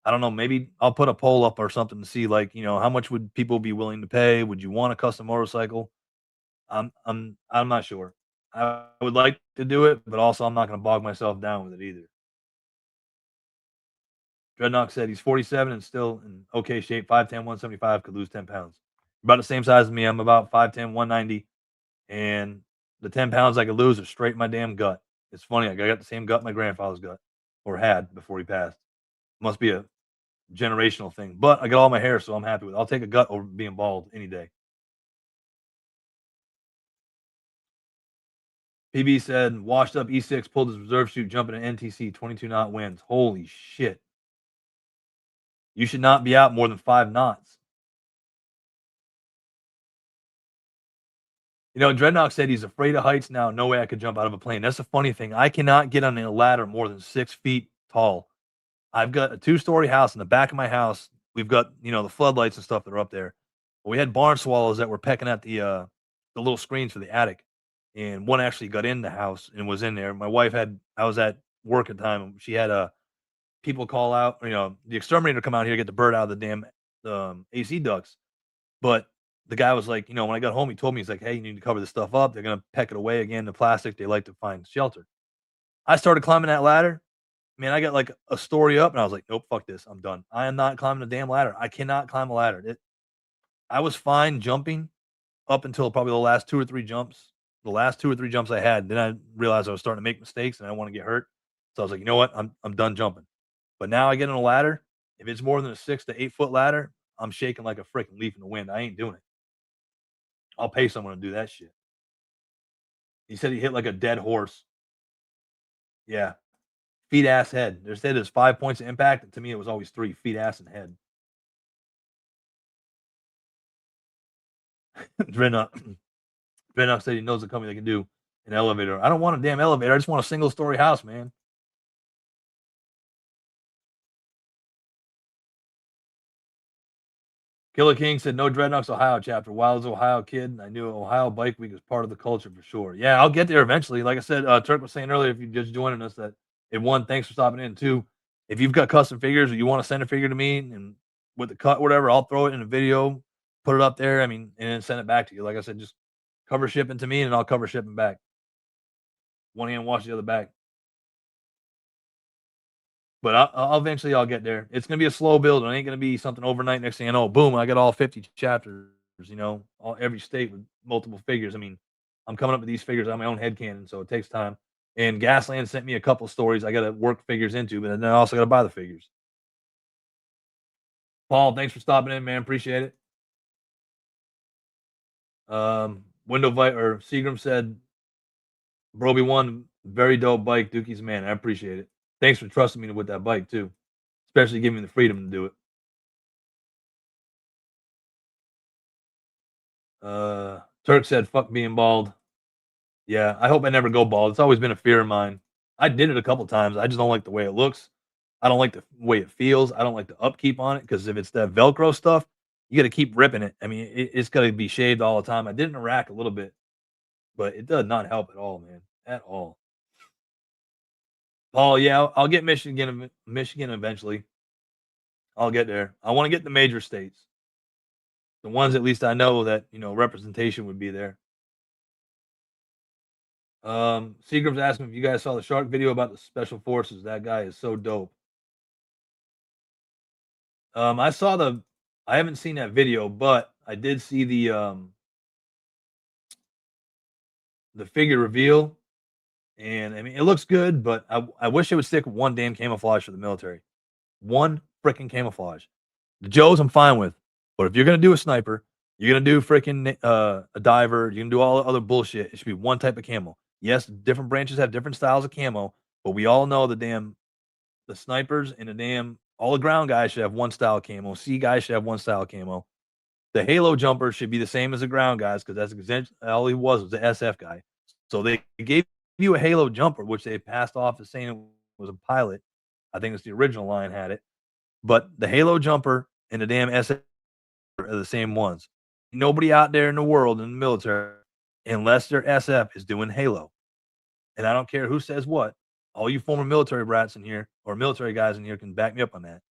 I don't know. Maybe I'll put a poll up or something to see, like, how much would people be willing to pay? Would you want a custom motorcycle? I'm not sure. I would like to do it, but also I'm not going to bog myself down with it either. Dreadnought said he's 47 and still in okay shape. 5'10", 175, could lose 10 pounds. About the same size as me. I'm about 5'10", 190. And the 10 pounds I could lose are straight in my damn gut. It's funny. I got the same gut my grandfather's gut or had before he passed. Must be a generational thing. But I got all my hair, so I'm happy with it. I'll take a gut over being bald any day. PB said washed up E6, pulled his reserve chute, jumping an NTC, 22 knot winds. Holy shit. You should not be out more than 5 knots. Dreadnought said he's afraid of heights now. No way I could jump out of a plane. That's the funny thing. I cannot get on a ladder more than 6 feet tall. I've got a two-story house. In the back of my house, we've got, the floodlights and stuff that are up there. We had barn swallows that were pecking at the little screens for the attic, and one actually got in the house and was in there. I was at work at the time, and she had, people call out, the exterminator come out here, get the bird out of the damn, AC ducts. But the guy was like, when I got home, he told me, he's like, "Hey, you need to cover this stuff up. They're gonna peck it away again, the plastic. They like to find shelter." I started climbing that ladder. Man, I got like a story up and I was like, "Nope, fuck this. I'm done. I am not climbing a damn ladder. I cannot climb a ladder." I was fine jumping up until probably the last 2 or 3 jumps. The last 2 or 3 jumps I had, then I realized I was starting to make mistakes and I don't wanna get hurt. So I was like, "You know what? I'm done jumping." But now I get on a ladder, if it's more than a 6 to 8 foot ladder, I'm shaking like a freaking leaf in the wind. I ain't doing it. I'll pay someone to do that shit. He said he hit like a dead horse. Yeah. Feet, ass, head. They said there's 5 points of impact, and to me, it was always 3: feet, ass, and head. Drenna Drenna said he knows a company that can do an elevator. I don't want a damn elevator. I just want a single story house, man. Killer King said, "No Dreadnoughts Ohio chapter. Wild as Ohio kid. And I knew Ohio Bike Week was part of the culture for sure." Yeah, I'll get there eventually. Like I said, Turk was saying earlier, if you're just joining us, that one, thanks for stopping in. Two, if you've got custom figures or you want to send a figure to me and with the cut, whatever, I'll throw it in a video, put it up there. I mean, and then send it back to you. Like I said, just cover shipping to me and I'll cover shipping back. One hand wash the other back. But I'll eventually I'll get there. It's gonna be a slow build. It ain't gonna be something overnight. Next thing I know, boom, I got all 50 chapters. All every state with multiple figures. I mean, I'm coming up with these figures on my own head canon, so it takes time. And Gasland sent me a couple stories I got to work figures into, but then I also got to buy the figures. Paul, thanks for stopping in, man. Appreciate it. Window Vight or Seagram said, "Broby one, very dope bike. Dookie's man. I appreciate it. Thanks for trusting me with that bike too, especially giving me the freedom to do it." Turk said, "Fuck being bald." Yeah, I hope I never go bald. It's always been a fear of mine. I did it a couple times. I just don't like the way it looks. I don't like the way it feels. I don't like the upkeep on it because if it's that Velcro stuff, you got to keep ripping it. I mean, it's got to be shaved all the time. I did it in Iraq a little bit, but it does not help at all, man, at all. Oh yeah, I'll get Michigan eventually. I'll get there. I want to get the major states, the ones at least I know that representation would be there. Seagram's asking if you guys saw the shark video about the special forces. That guy is so dope. I saw the I haven't seen that video, but I did see the figure reveal, and I mean it looks good, but I wish they would stick with one damn camouflage for the military. One freaking camouflage. The Joes I'm fine with, but if you're gonna do a sniper, you're gonna do freaking a diver, you're gonna do all the other bullshit. It should be one type of camo. Yes, different branches have different styles of camo, but we all know the snipers and the damn all the ground guys should have one style of camo. Sea guys should have one style of camo. The Halo jumper should be the same as the ground guys because that's all he was the SF guy. So they gave you a Halo jumper, which they passed off as saying it was a pilot. I think it's the original line had it, but the Halo jumper and the damn SF are the same ones. Nobody out there in the world in the military, unless their SF, is doing Halo. And I don't care who says what. All you former military brats in here or military guys in here can back me up on that.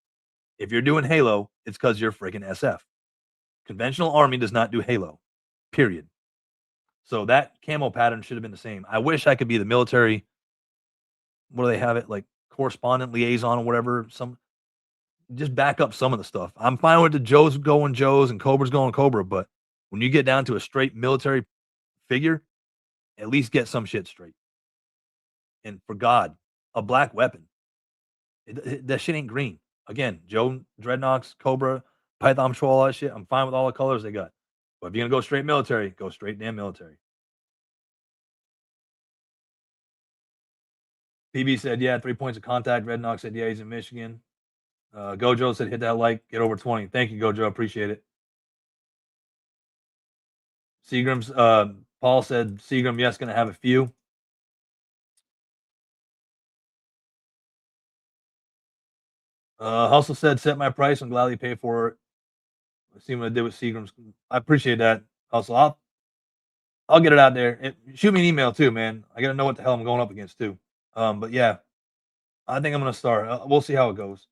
If you're doing Halo, it's because you're freaking SF. Conventional Army does not do Halo, period. So that camo pattern should have been the same. I wish I could be the military. What do they have it like correspondent liaison or whatever? Just back up some of the stuff. I'm fine with the Joes going Joes and Cobra's going Cobra, but when you get down to a straight military figure, at least get some shit straight. And for God, a black weapon. That shit ain't green. Again, Joe Dreadnoks, Cobra, Python Patrol, all that shit. I'm fine with all the colors they got. But if you're gonna go straight military, go straight damn military. PB said, yeah, 3 points of contact. Rednox said, yeah, he's in Michigan. Gojo said, hit that like, get over 20. Thank you, Gojo. Appreciate it. Seagram's Paul said Seagram, yes, going to have a few. Hustle said, set my price and gladly pay for it. See what I did with Seagram's. I appreciate that, Hustle. I'll get it out there. Shoot me an email too, man. I got to know what the hell I'm going up against too. But yeah, I think I'm going to start. We'll see how it goes.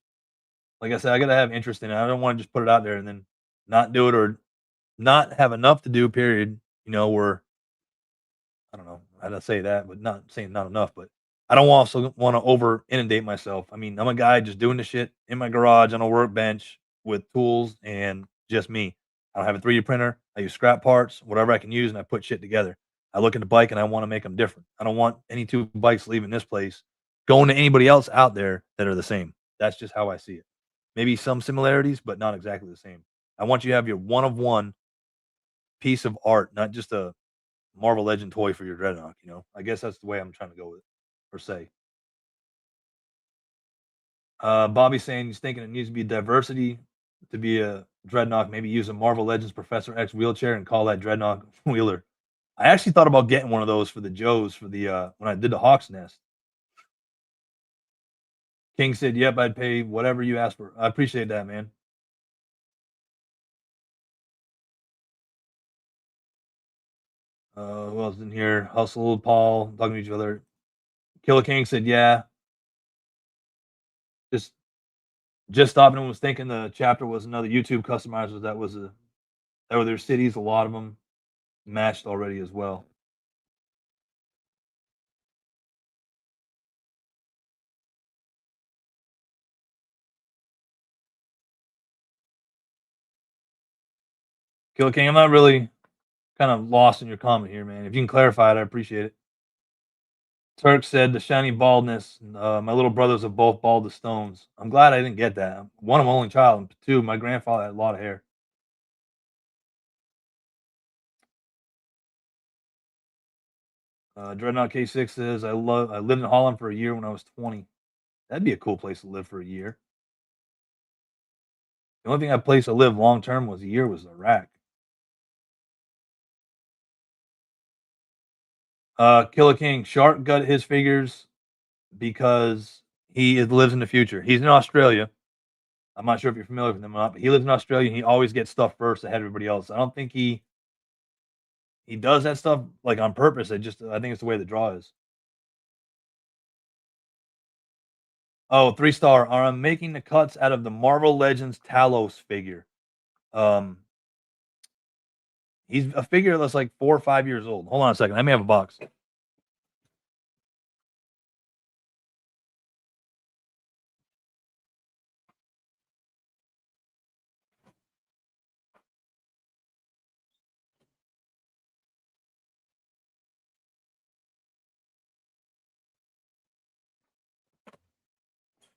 Like I said, I got to have interest in it. I don't want to just put it out there and then not do it or not have enough to do, period. Where I don't know how to say that, but not saying not enough, but I don't also want to over inundate myself. I mean, I'm a guy just doing the shit in my garage on a workbench with tools and just me. I don't have a 3D printer. I use scrap parts, whatever I can use, and I put shit together. I look at the bike and I want to make them different. I don't want any two bikes leaving this place going to anybody else out there that are the same. That's just how I see it. Maybe some similarities, but not exactly the same. I want you to have your one of one piece of art, not just a Marvel Legend toy for your Dreadnought. I guess that's the way I'm trying to go with it, per se. Bobby's saying he's thinking it needs to be diversity to be a Dreadnought. Maybe use a Marvel Legends Professor X wheelchair and call that Dreadnought Wheeler. I actually thought about getting one of those for the Joes for the when I did the Hawk's Nest. King said, "Yep, I'd pay whatever you ask for." I appreciate that, man. Who else in here? Hustle, Paul, talking to each other. Killer King said, "Yeah." Just just stopping and was thinking the chapter was another YouTube customizer. That were their cities. A lot of them matched already as well. Killer King, I'm not really kind of lost in your comment here, man. If you can clarify it, I appreciate it. Turk said the shiny baldness. My little brothers are both bald as stones. I'm glad I didn't get that. One, I'm only child, and two, my grandfather had a lot of hair. Dreadnought K6 says I lived in Holland for a year when I was 20. That'd be a cool place to live for a year. The only thing that place I lived long term was a year was Iraq. Killer King Shark got his figures because lives in the future. He's in Australia. I'm not sure if you're familiar with him or not, but he lives in Australia and he always gets stuff first ahead of everybody else. I don't think he does that stuff like on purpose. I think it's the way the draw is. Oh, 3 star. I'm making the cuts out of the Marvel Legends Talos figure. Um, he's a figure that's like 4 or 5 years old. Hold on a second. Let me have a box.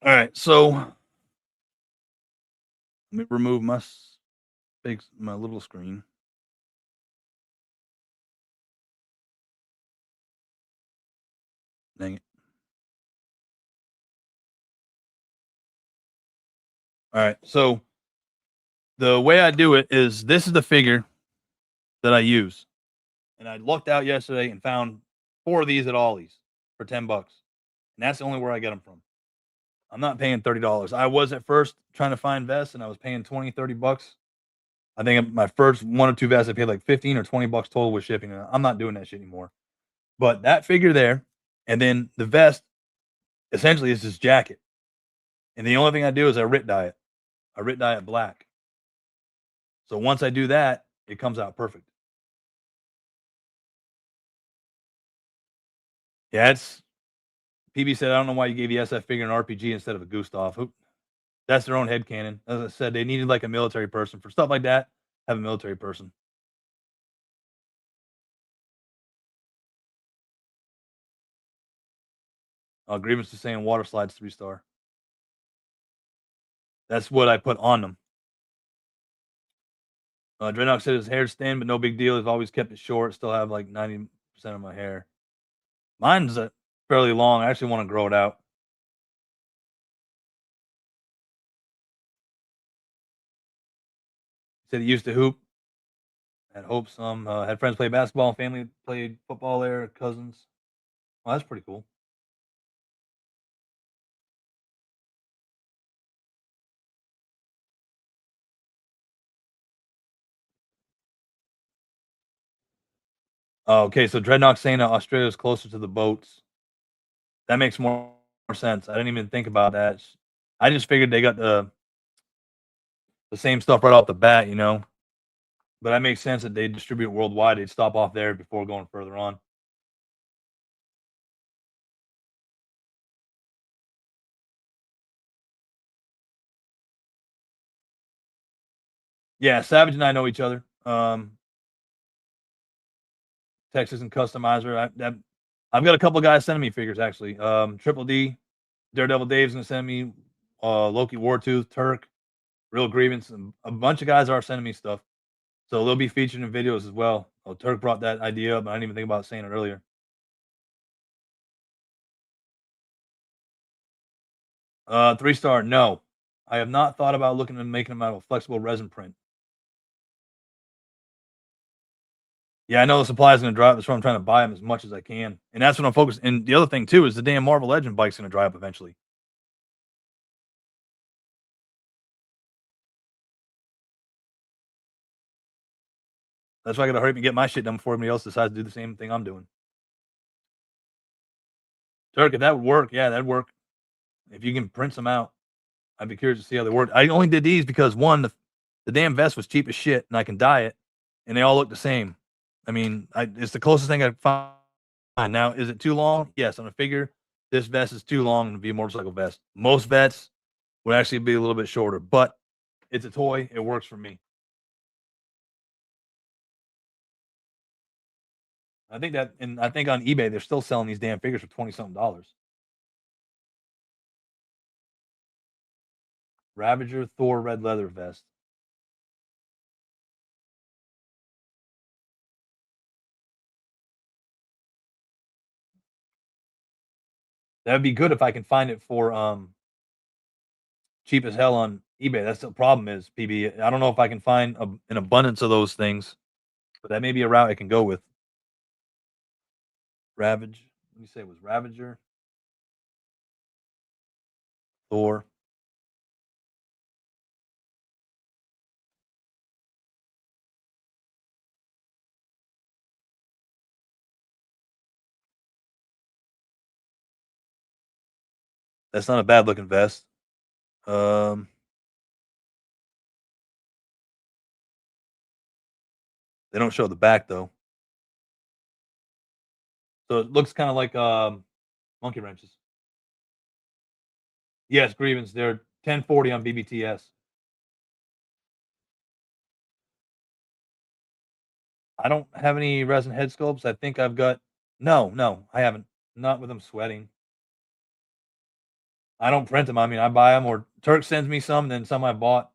All right, so let me remove my little screen. Dang it. All right, so the way I do it is this is the figure that I use. And I looked out yesterday and found 4 of these at Ollie's for $10. And that's the only where I get them from. I'm not paying $30. I was at first trying to find vests and I was paying 20, $30. I think my first 1 or 2 vests I paid like 15 or $20 total with shipping. And I'm not doing that shit anymore. But that figure there, and then the vest essentially is this jacket. And the only thing I do is I writ dye it. I writ dye it black. So once I do that, it comes out perfect. Yeah, it's PB said, I don't know why you gave the SF figure an RPG instead of a Gustav. That's their own headcanon. As I said, they needed like a military person for stuff like that. Have a military person. Grievance is saying water slides 3 star. That's what I put on them. Dreadnought said his hair's thin, but no big deal. He's always kept it short. Still have like 90% of my hair. Mine's fairly long. I actually want to grow it out. He said he used to hoop. Had hopes some, had friends play basketball, family played football there, cousins. Well, that's pretty cool. Oh, okay, so Dreadnought's saying that Australia's closer to the boats. That makes more sense. I didn't even think about that. I just figured they got the same stuff right off the bat, you know? But that makes sense that they distribute worldwide. They'd stop off there before going further on. Yeah, Savage and I know each other. Texas and Customizer. I've got a couple guys sending me figures actually. Triple D, Daredevil Dave's gonna send me Loki Wartooth, Turk, Real Grievance, and a bunch of guys are sending me stuff. So they'll be featured in videos as well. Oh, Turk brought that idea up, and I didn't even think about saying it earlier. 3 star, no. I have not thought about looking at making them out of a flexible resin print. Yeah, I know the supply is gonna dry up. That's why I'm trying to buy them as much as I can, and that's what I'm focused. And the other thing too is the damn Marvel Legend bike's gonna dry up eventually. That's why I gotta hurry up and get my shit done before anybody else decides to do the same thing I'm doing. Turk, if that would work, yeah, that'd work. If you can print some out, I'd be curious to see how they work. I only did these because one, the damn vest was cheap as shit, and I can dye it, and they all look the same. I mean, it's the closest thing I could find. Now, is it too long? Yes, on a figure, this vest is too long to be a motorcycle vest. Most vets would actually be a little bit shorter, but it's a toy. It works for me. I think on eBay they're still selling these damn figures for 20 something dollars. Ravager Thor red leather vest. That'd be good if I can find it for cheap as hell on eBay. That's the problem is PB. I don't know if I can find an abundance of those things, but that may be a route I can go with. Ravage. Let me say it was Ravager, Thor. That's not a bad looking vest. Um, they don't show the back though, so it looks kind of like monkey wrenches. Yes, grievance. They're 1040 on BBTS. I don't have any resin head sculpts. I think I've got no, I haven't. Not with them sweating. I don't print them. I mean, I buy them or Turk sends me some, and then some I bought.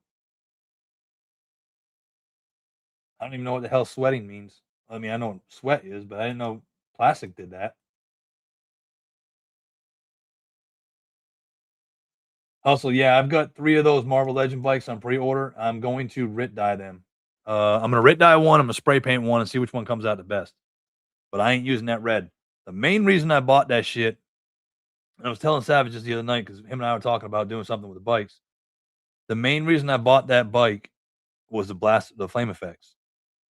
I don't even know what the hell sweating means. I mean, I know what sweat is, but I didn't know plastic did that. Also, yeah, I've got 3 of those Marvel Legend bikes on pre-order. I'm going to Rit dye them. I'm gonna Rit dye one, I'm gonna spray paint one and see which one comes out the best. But I ain't using that red. The main reason I bought that shit, and I was telling Savage just the other night because him and I were talking about doing something with the bikes. The main reason I bought that bike was the flame effects.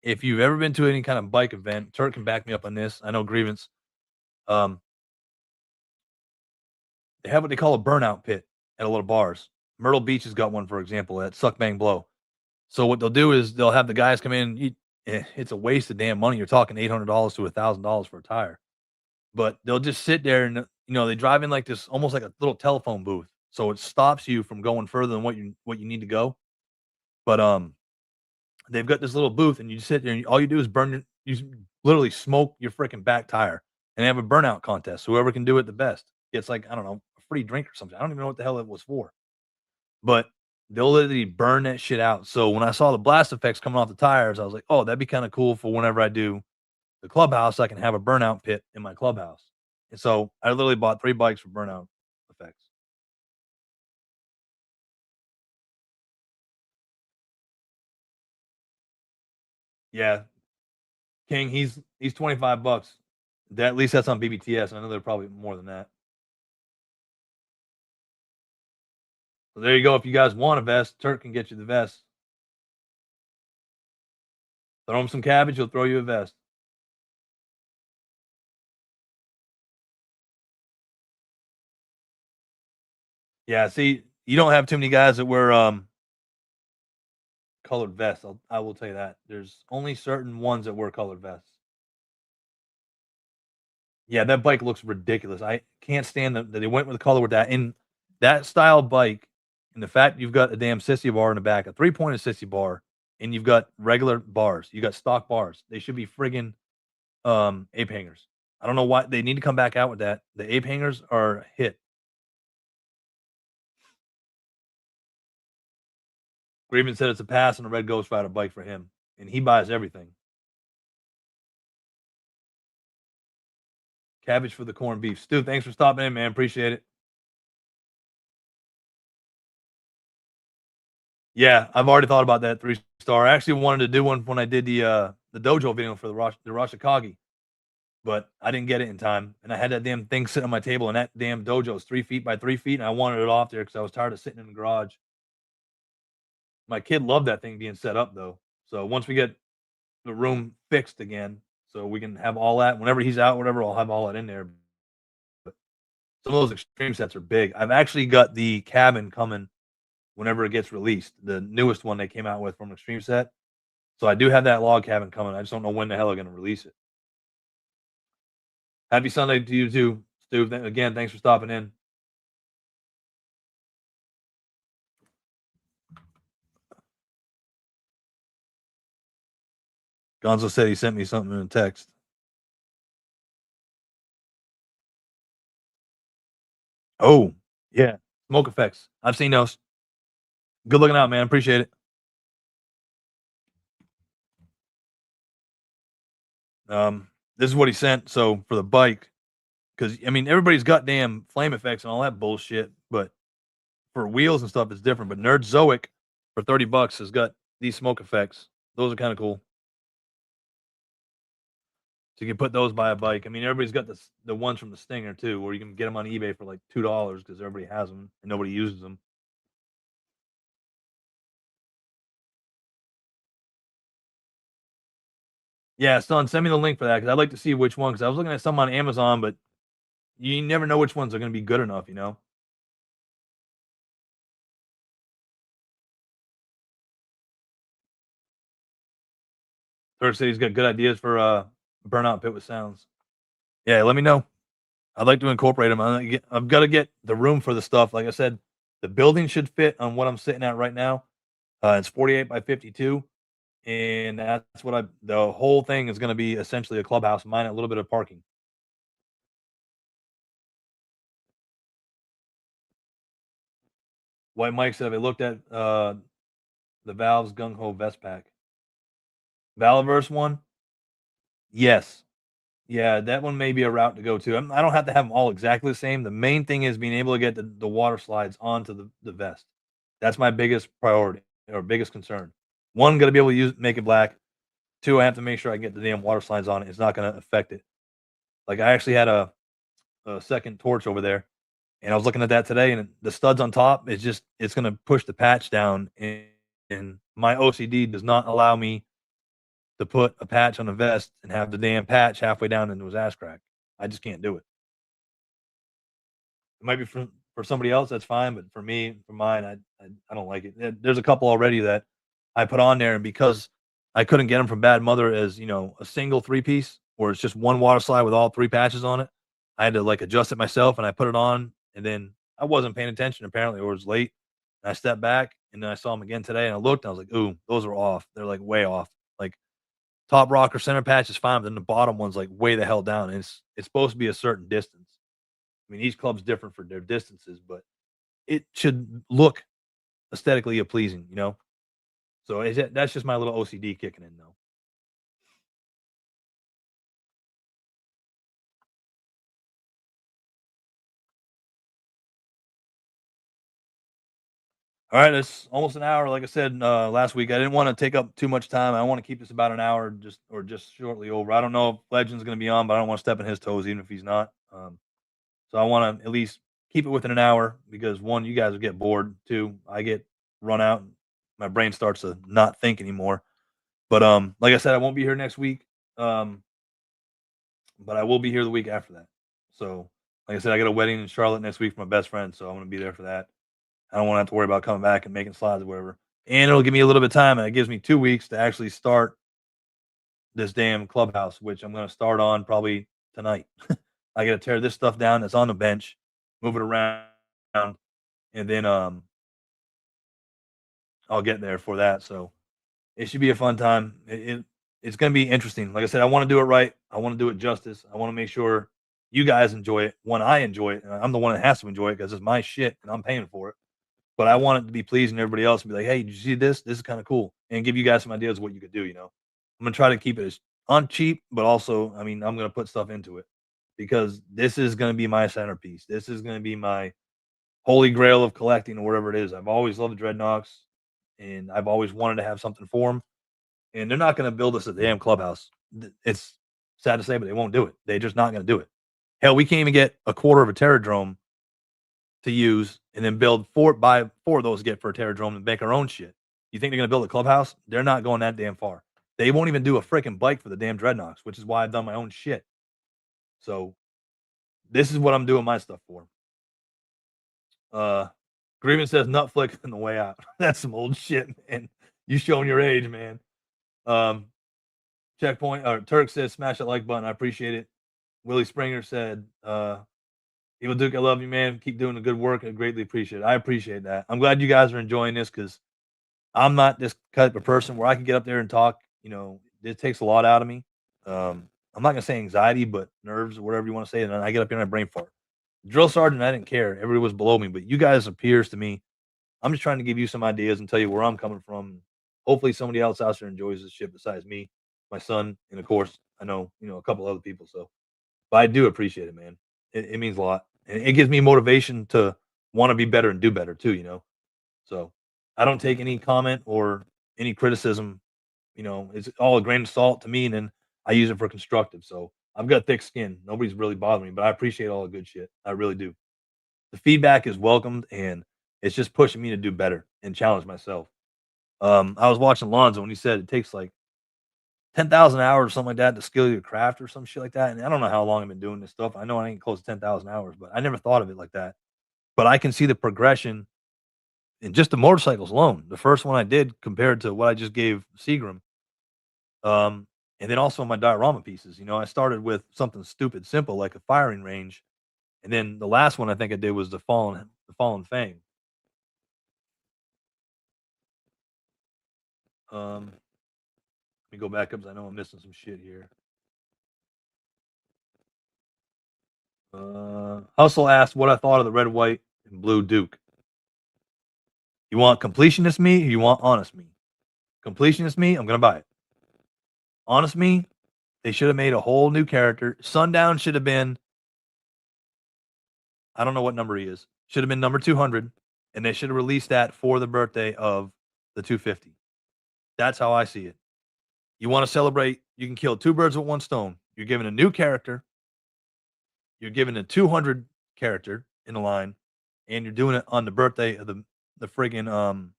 If you've ever been to any kind of bike event, Turk can back me up on this. I know Grievance. Um, they have what they call a burnout pit at a lot of bars. Myrtle Beach has got one, for example, at Suck Bang Blow. So what they'll do is they'll have the guys come in. It's a waste of damn money. You're talking $800 to $1,000 for a tire, but they'll just sit there and they drive in like this, almost like a little telephone booth. So it stops you from going further than what you need to go. But they've got this little booth, and you sit there, and all you do is literally smoke your freaking back tire, and they have a burnout contest. Whoever can do it the best gets like I don't know a free drink or something. I don't even know what the hell it was for, but they'll literally burn that shit out. So when I saw the blast effects coming off the tires, I was like, oh, that'd be kind of cool for whenever I do the clubhouse. I can have a burnout pit in my clubhouse, and so I literally bought 3 bikes for burnout effects. Yeah, King, he's 25 bucks. That at least that's on BBTS. I know they're probably more than that. So there you go. If you guys want a vest, Turk can get you the vest. Throw him some cabbage, he'll throw you a vest. Yeah, see, you don't have too many guys that wear colored vests. I will tell you that. There's only certain ones that wear colored vests. Yeah, that bike looks ridiculous. I can't stand that they went with the color with that. And that style bike, and the fact you've got a damn sissy bar in the back, a three-pointed sissy bar, and you've got regular bars. You got stock bars. They should be friggin' ape hangers. I don't know why they need to come back out with that. The ape hangers are a hit. Graven said it's a pass on a red Ghost Rider bike for him, and he buys everything. Cabbage for the corned beef. Stu, thanks for stopping in, man. Appreciate it. Yeah, I've already thought about that 3-star. I actually wanted to do one when I did the dojo video for the Rashikage, but I didn't get it in time, and I had that damn thing sitting on my table, and that damn dojo is 3 feet by 3 feet, and I wanted it off there because I was tired of sitting in the garage. My kid loved that thing being set up though. So once we get the room fixed again, so we can have all that whenever he's out, whatever, I'll have all that in there. But some of those extreme sets are big. I've actually got the cabin coming whenever it gets released, the newest one they came out with from Extreme Set. So I do have that log cabin coming. I just don't know when the hell they're going to release it. Happy Sunday to you too, Stu. Again, thanks for stopping in. Gonzo said he sent me something in a text. Oh, yeah. Smoke effects. I've seen those. Good looking out, man. Appreciate it. This is what he sent. So for the bike, because I mean everybody's got damn flame effects and all that bullshit, but for wheels and stuff, it's different. But Nerd Zoic for 30 bucks has got these smoke effects. Those are kind of cool. So you can put those by a bike. I mean, everybody's got the ones from the Stinger too, where you can get them on eBay for like $2 because everybody has them and nobody uses them. Yeah, son, send me the link for that because I'd like to see which one. Because I was looking at some on Amazon, but you never know which ones are going to be good enough. You know, Turk said he's got good ideas for burnout pit with sounds. Yeah, let me know. I'd like to incorporate them. I've got to get the room for the stuff. Like I said, the building should fit on what I'm sitting at right now. It's 48 by 52, and that's what the whole thing is going to be essentially a clubhouse, mine a little bit of parking. White Mike said, "Have I looked at the Valve's Gung Ho Vest Pack, Valverse one? Yes, yeah, that one may be a route to go to. I don't have to have them all exactly the same. The main thing is being able to get the water slides onto the vest. That's my biggest priority or biggest concern. One, got to be able to make it black. Two, I have to make sure I get the damn water slides on it. It's not going to affect it. Like I actually had a second torch over there, and I was looking at that today, and the studs on top is just it's going to push the patch down, and my OCD does not allow me to put a patch on a vest and have the damn patch halfway down into his ass crack. I just can't do it. It might be for somebody else, that's fine, but for me, for mine, I don't like it. There's a couple already that I put on there, and because I couldn't get them from Bad Mother as a single 3 piece, or it's just one water slide with all 3 patches on it, I had to like adjust it myself, and I put it on, and then I wasn't paying attention apparently, or it was late. And I stepped back, and then I saw them again today, and I looked, and I was like, "Ooh, those are off. They're like way off." Like top rocker center patch is fine, but then the bottom one's like way the hell down. And it's supposed to be a certain distance. I mean, each club's different for their distances, but it should look aesthetically pleasing, you know? So that's just my little OCD kicking in, though. All right, it's almost an hour. Like I said last week, I didn't want to take up too much time. I want to keep this about an hour, just shortly over. I don't know if Legend's going to be on, but I don't want to step on his toes, even if he's not. So I want to at least keep it within an hour because one, you guys will get bored. Two, I get run out, and my brain starts to not think anymore. But like I said, I won't be here next week. Um, but I will be here the week after that. So, like I said, I got a wedding in Charlotte next week for my best friend, so I'm going to be there for that. I don't want to have to worry about coming back and making slides or whatever. And it'll give me a little bit of time, and it gives me 2 weeks to actually start this damn clubhouse, which I'm going to start on probably tonight. I got to tear this stuff down that's on the bench, move it around, and then I'll get there for that. So it should be a fun time. It's going to be interesting. Like I said, I want to do it right. I want to do it justice. I want to make sure you guys enjoy it when I enjoy it. And I'm the one that has to enjoy it because it's my shit and I'm paying for it. But I want it to be pleasing to everybody else and be like, hey, did you see this? This is kind of cool. And give you guys some ideas of what you could do, I'm gonna try to keep it as on cheap, but also, I mean, I'm gonna put stuff into it because this is gonna be my centerpiece. This is gonna be my holy grail of collecting or whatever it is. I've always loved the Dreadnoks and I've always wanted to have something for them. And they're not gonna build us a damn clubhouse. It's sad to say, but they won't do it. They're just not gonna do it. Hell, we can't even get a quarter of a Terradrome to use and then buy four of those to get for a Terradrome and make our own shit. You think they're gonna build a clubhouse? They're not going that damn far. They won't even do a freaking bike for the damn Dreadnoks, which is why I've done my own shit. So this is what I'm doing my stuff for. Grievance says Nutflick on the way out. That's some old shit, man. You showing your age, man. Checkpoint or Turk says smash that like button. I appreciate it. Willie Springer said, Evil Duke, I love you, man. Keep doing the good work. I greatly appreciate it. I appreciate that. I'm glad you guys are enjoying this because I'm not this type of person where I can get up there and talk. It takes a lot out of me. I'm not gonna say anxiety, but nerves or whatever you want to say. And then I get up here and I brain fart. Drill sergeant, I didn't care. Everybody was below me, but you guys appears to me. I'm just trying to give you some ideas and tell you where I'm coming from. Hopefully, somebody else out there enjoys this shit besides me, my son, and of course, I know a couple other people. So, but I do appreciate it, man. It means a lot, and it gives me motivation to want to be better and do better too. So I don't take any comment or any criticism. It's all a grain of salt to me, and then I use it for constructive. So I've got thick skin. Nobody's really bothering me, but I appreciate all the good shit. I really do. The feedback is welcomed, and it's just pushing me to do better and challenge myself. I was watching Lonzo, and he said it takes like 10,000 hours or something like that to skill your craft or some shit like that. And I don't know how long I've been doing this stuff. I know I ain't close to 10,000 hours, but I never thought of it like that. But I can see the progression in just the motorcycles alone. The first one I did compared to what I just gave Seagram. And then also my diorama pieces. I started with something stupid, simple like a firing range, and then the last one I think I did was the Fallen Fang. Let me go back up because I know I'm missing some shit here. Hustle asked what I thought of the red, white, and blue Duke. You want completionist me or you want honest me? Completionist me, I'm gonna buy it. Honest me, they should have made a whole new character. Sundown should have been, I don't know what number he is. Should have been number 200, and they should have released that for the birthday of the 250. That's how I see it. You want to celebrate, you can kill two birds with one stone. You're giving a new character, you're giving a 200 character in the line, and you're doing it on the birthday of the friggin'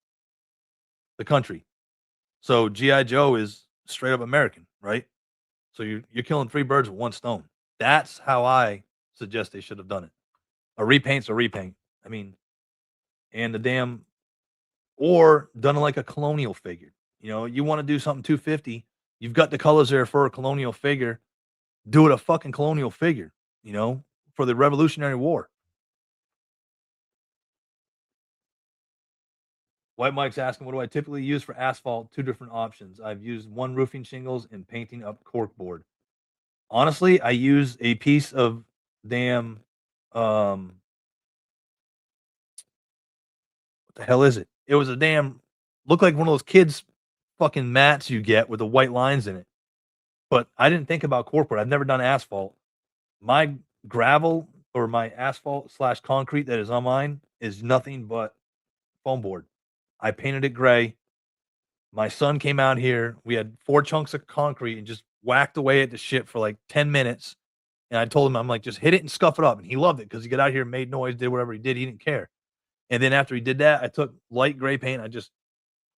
the country. So GI Joe is straight up American, right? So you're killing three birds with one stone. That's how I suggest they should have done it. A repaint's a repaint. I mean, and the damn or done like a colonial figure. You want to do something 250. You've got the colors there for a colonial figure. Do it a fucking colonial figure. For the Revolutionary War. White Mike's asking, what do I typically use for asphalt? Two different options. I've used one roofing shingles and painting up corkboard. Honestly, I use a piece of damn, what the hell is it? It was a damn, looked like one of those kids' fucking mats you get with the white lines in it. But I didn't think about corkboard. I've never done asphalt. My gravel or my asphalt/concrete that is on mine is nothing but foam board. I painted it gray. My son came out here. We had 4 chunks of concrete and just whacked away at the shit for like 10 minutes. And I told him, I'm like, just hit it and scuff it up. And he loved it because he got out here, made noise, did whatever he did. He didn't care. And then after he did that, I took light gray paint. I just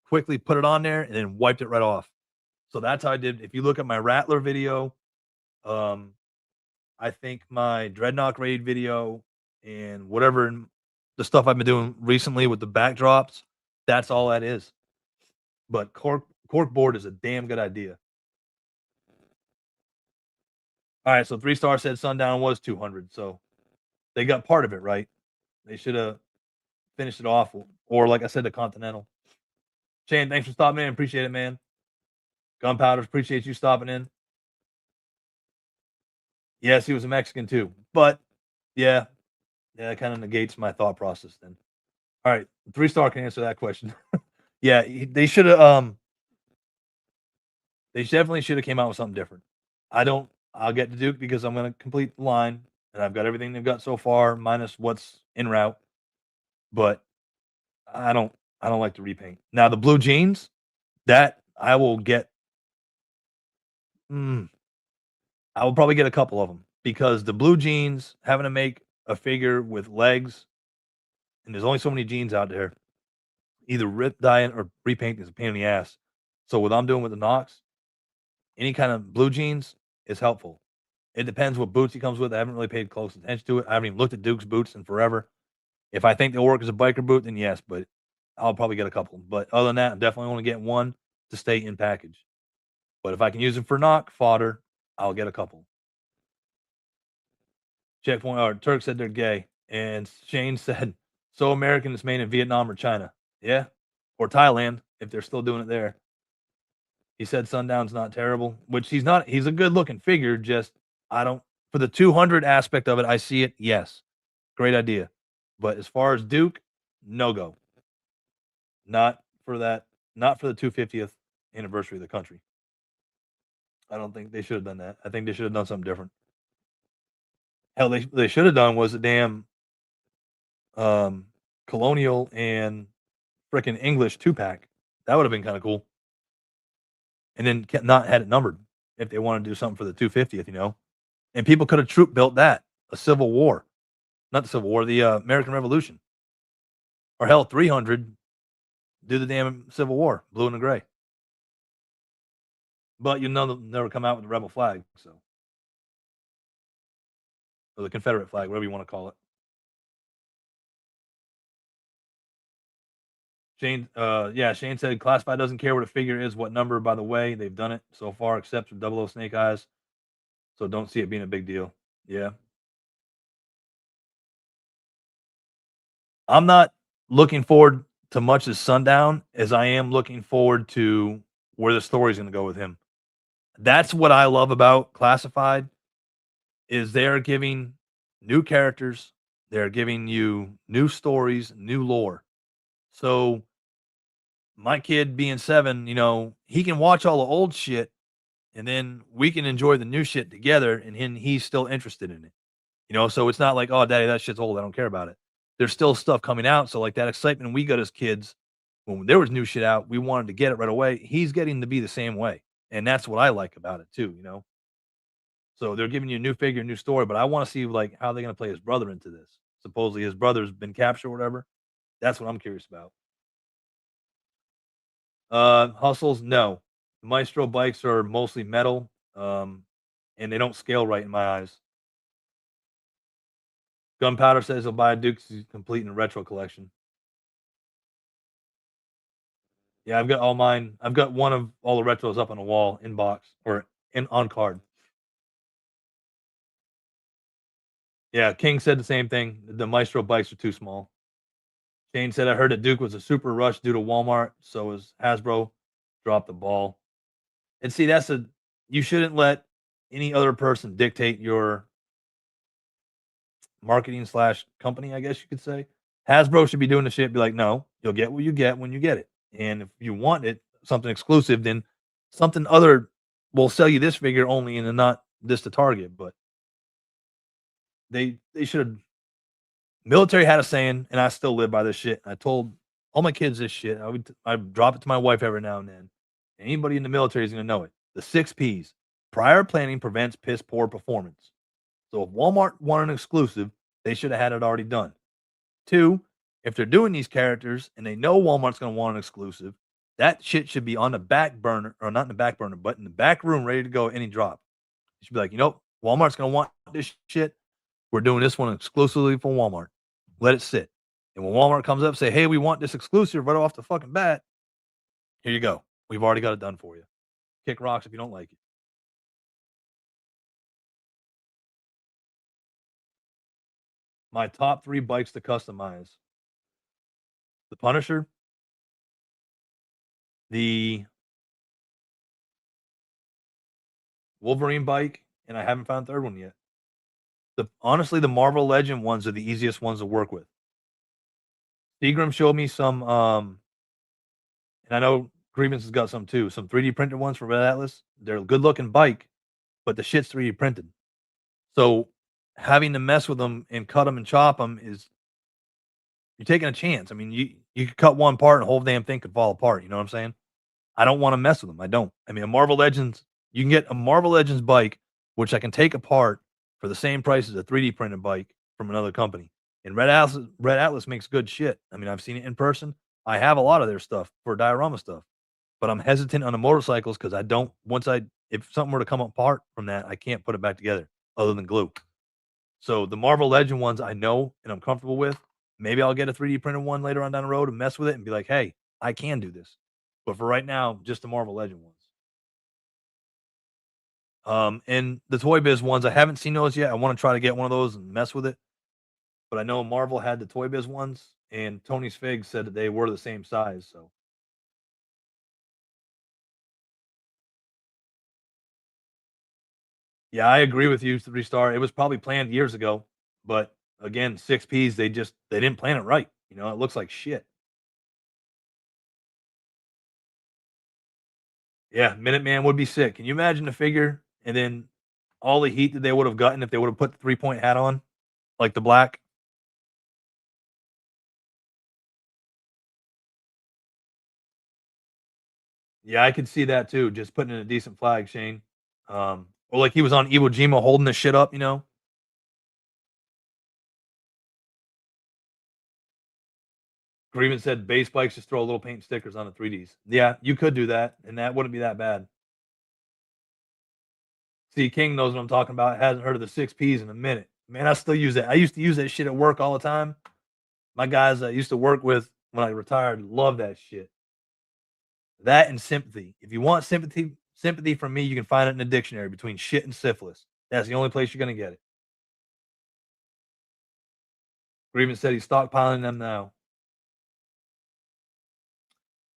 quickly put it on there and then wiped it right off. So that's how I did. If you look at my Rattler video, um, I think my Dreadnought Raid video and whatever the stuff I've been doing recently with the backdrops, that's all that is. But cork board is a damn good idea. All right, so 3 Star said Sundown was 200, so they got part of it right. They should have finished it off, or like I said, the Continental. Shane, thanks for stopping in. Appreciate it, man. Gunpowder, appreciate you stopping in. Yes, he was a Mexican too, but yeah, that kind of negates my thought process then. All right, 3 Star can answer that question. Yeah, they should have. They definitely should have came out with something different. I don't. I'll get to Duke because I'm going to complete the line, and I've got everything they've got so far, minus what's en route. But I don't. I don't like to repaint. Now the blue jeans, that I will get. Mm, I will probably get a couple of them because the blue jeans having to make a figure with legs, and there's only so many jeans out there. Either rip dyeing or repaint is a pain in the ass. So what I'm doing with the Knox, any kind of blue jeans is helpful. It depends what boots he comes with. I haven't really paid close attention to it. I haven't even looked at Duke's boots in forever. If I think they'll work as a biker boot, then yes, but I'll probably get a couple. But other than that, I'm definitely only getting one to stay in package. But if I can use them for knock fodder, I'll get a couple. Checkpoint or Turk said they're gay. And Shane said, so American is made in Vietnam or China. Yeah. Or Thailand, if they're still doing it there. He said Sundown's not terrible, which he's not. He's a good looking figure. Just, I don't, for the 200 aspect of it, I see it. Yes. Great idea. But as far as Duke, no go. Not for that. Not for the 250th anniversary of the country. I don't think they should have done that. I think they should have done something different. Hell, they should have done was a damn colonial and freaking English 2-pack. That would have been kind of cool. And then not had it numbered if they want to do something for the 250th, you know. And people could have troop built that, a Civil War, not the Civil War, the American Revolution, or hell, 300, do the damn Civil War, blue and the gray. But you know they'll never come out with the rebel flag, so, or the Confederate flag, whatever you want to call it. Shane, yeah, Shane said classified doesn't care what a figure is, what number. By the way, they've done it so far, except for 00 Snake Eyes, so don't see it being a big deal. Yeah, I'm not looking forward to much as Sundown as I am looking forward to where the story's going to go with him. That's what I love about Classified is they're giving new characters, they're giving you new stories, new lore. So my kid being 7, you know, he can watch all the old shit and then we can enjoy the new shit together and he's still interested in it. You know, so it's not like, "Oh, daddy, that shit's old. I don't care about it." There's still stuff coming out, so like that excitement we got as kids when there was new shit out, we wanted to get it right away. He's getting to be the same way, and that's what I like about it too, you know? So they're giving you a new figure, new story, but I wanna see, like, how they're gonna play his brother into this. Supposedly his brother's been captured or whatever. That's what I'm curious about. Hustles, no. The Maestro bikes are mostly metal, and they don't scale right in my eyes. Gunpowder says he'll buy a Duke's complete in retro collection. Yeah, I've got all mine. I've got one of all the retros up on the wall in box or in on card. Yeah, King said the same thing. The Maestro bikes are too small. Shane said, I heard that Duke was a super rush due to Walmart. So is Hasbro. Dropped the ball. And see, you shouldn't let any other person dictate your marketing / company, I guess you could say. Hasbro should be doing the shit. Be like, no, you'll get what you get when you get it. And if you want it, something exclusive, then something other will sell you this figure only and then not this to Target. But they should have military had a saying, and I still live by this shit. I told all my kids this shit. I drop it to my wife every now and then. Anybody in the military is gonna know it. The 6 Ps. Prior planning prevents piss poor performance. So if Walmart wanted an exclusive, they should have had it already done. 2, if they're doing these characters and they know Walmart's gonna want an exclusive, that shit should be on the back burner, or not in the back burner, but in the back room ready to go any drop. You should be like, Walmart's gonna want this shit. We're doing this one exclusively for Walmart. Let it sit. And when Walmart comes up, say, hey, we want this exclusive right off the fucking bat. Here you go. We've already got it done for you. Kick rocks if you don't like it. My top 3 bikes to customize: the Punisher, the Wolverine bike, and I haven't found a third one yet. Honestly, the Marvel Legend ones are the easiest ones to work with. Seagram showed me some, and I know Grievance has got some too, some 3D printed ones for Red Atlas. They're a good looking bike, but the shit's 3D printed. So having to mess with them and cut them and chop them is, you're taking a chance. I mean, you could cut one part and the whole damn thing could fall apart. You know what I'm saying? I don't want to mess with them. I don't. I mean, a Marvel Legends, you can get a Marvel Legends bike, which I can take apart for the same price as a 3D printed bike from another company. And Red Atlas makes good shit. I mean, I've seen it in person. I have a lot of their stuff for diorama stuff, but I'm hesitant on the motorcycles because I don't. If something were to come apart from that, I can't put it back together other than glue. So the Marvel Legend ones I know and I'm comfortable with. Maybe I'll get a 3D printed one later on down the road and mess with it and be like, hey, I can do this. But for right now, just the Marvel Legend ones. And the Toy Biz ones, I haven't seen those yet. I want to try to get one of those and mess with it. But I know Marvel had the Toy Biz ones, and Tony's Figs said that they were the same size. So yeah, I agree with you, 3 star. It was probably planned years ago, but again, 6 Ps, they didn't plan it right. It looks like shit. Yeah, Minuteman would be sick. Can you imagine the figure and then all the heat that they would have gotten if they would have put the 3-point hat on, like the black? Yeah, I could see that too. Just putting in a decent flag, Shane. Or like he was on Iwo Jima holding the shit up. Grievance said base bikes just throw a little paint stickers on the 3Ds. Yeah, you could do that, and that wouldn't be that bad. See, King knows what I'm talking about. Hasn't heard of the 6 Ps in a minute. Man, I still use that. I used to use that shit at work all the time. My guys I used to work with when I retired love that shit. That and sympathy. If you want sympathy from me, you can find it in the dictionary between shit and syphilis. That's the only place you're gonna get it. Grievance said he's stockpiling them now.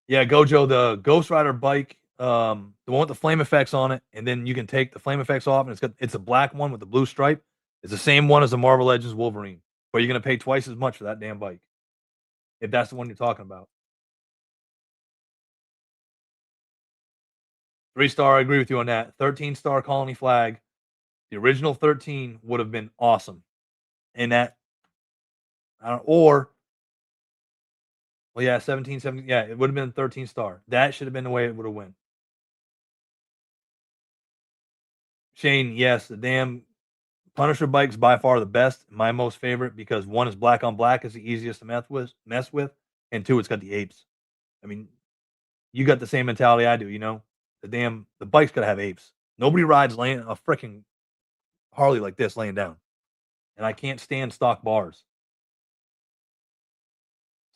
Yeah, Gojo, the Ghost Rider bike, the one with the flame effects on it, and then you can take the flame effects off, and it's a black one with the blue stripe. It's the same one as the Marvel Legends Wolverine, but you're gonna pay twice as much for that damn bike if that's the one you're talking about. 3 star, I agree with you on that. 13-star colony flag. The original 13 would have been awesome, and that I don't or well, yeah, 17, 17, yeah, it would have been 13 star. That should have been the way it would have went. Shane, yes, the damn Punisher bike's by far the best, my most favorite, because one is black on black is the easiest to mess with, and two, it's got the apes. I mean, you got the same mentality I do. The bike's gotta have apes. Nobody rides laying a freaking Harley like this laying down, and I can't stand stock bars.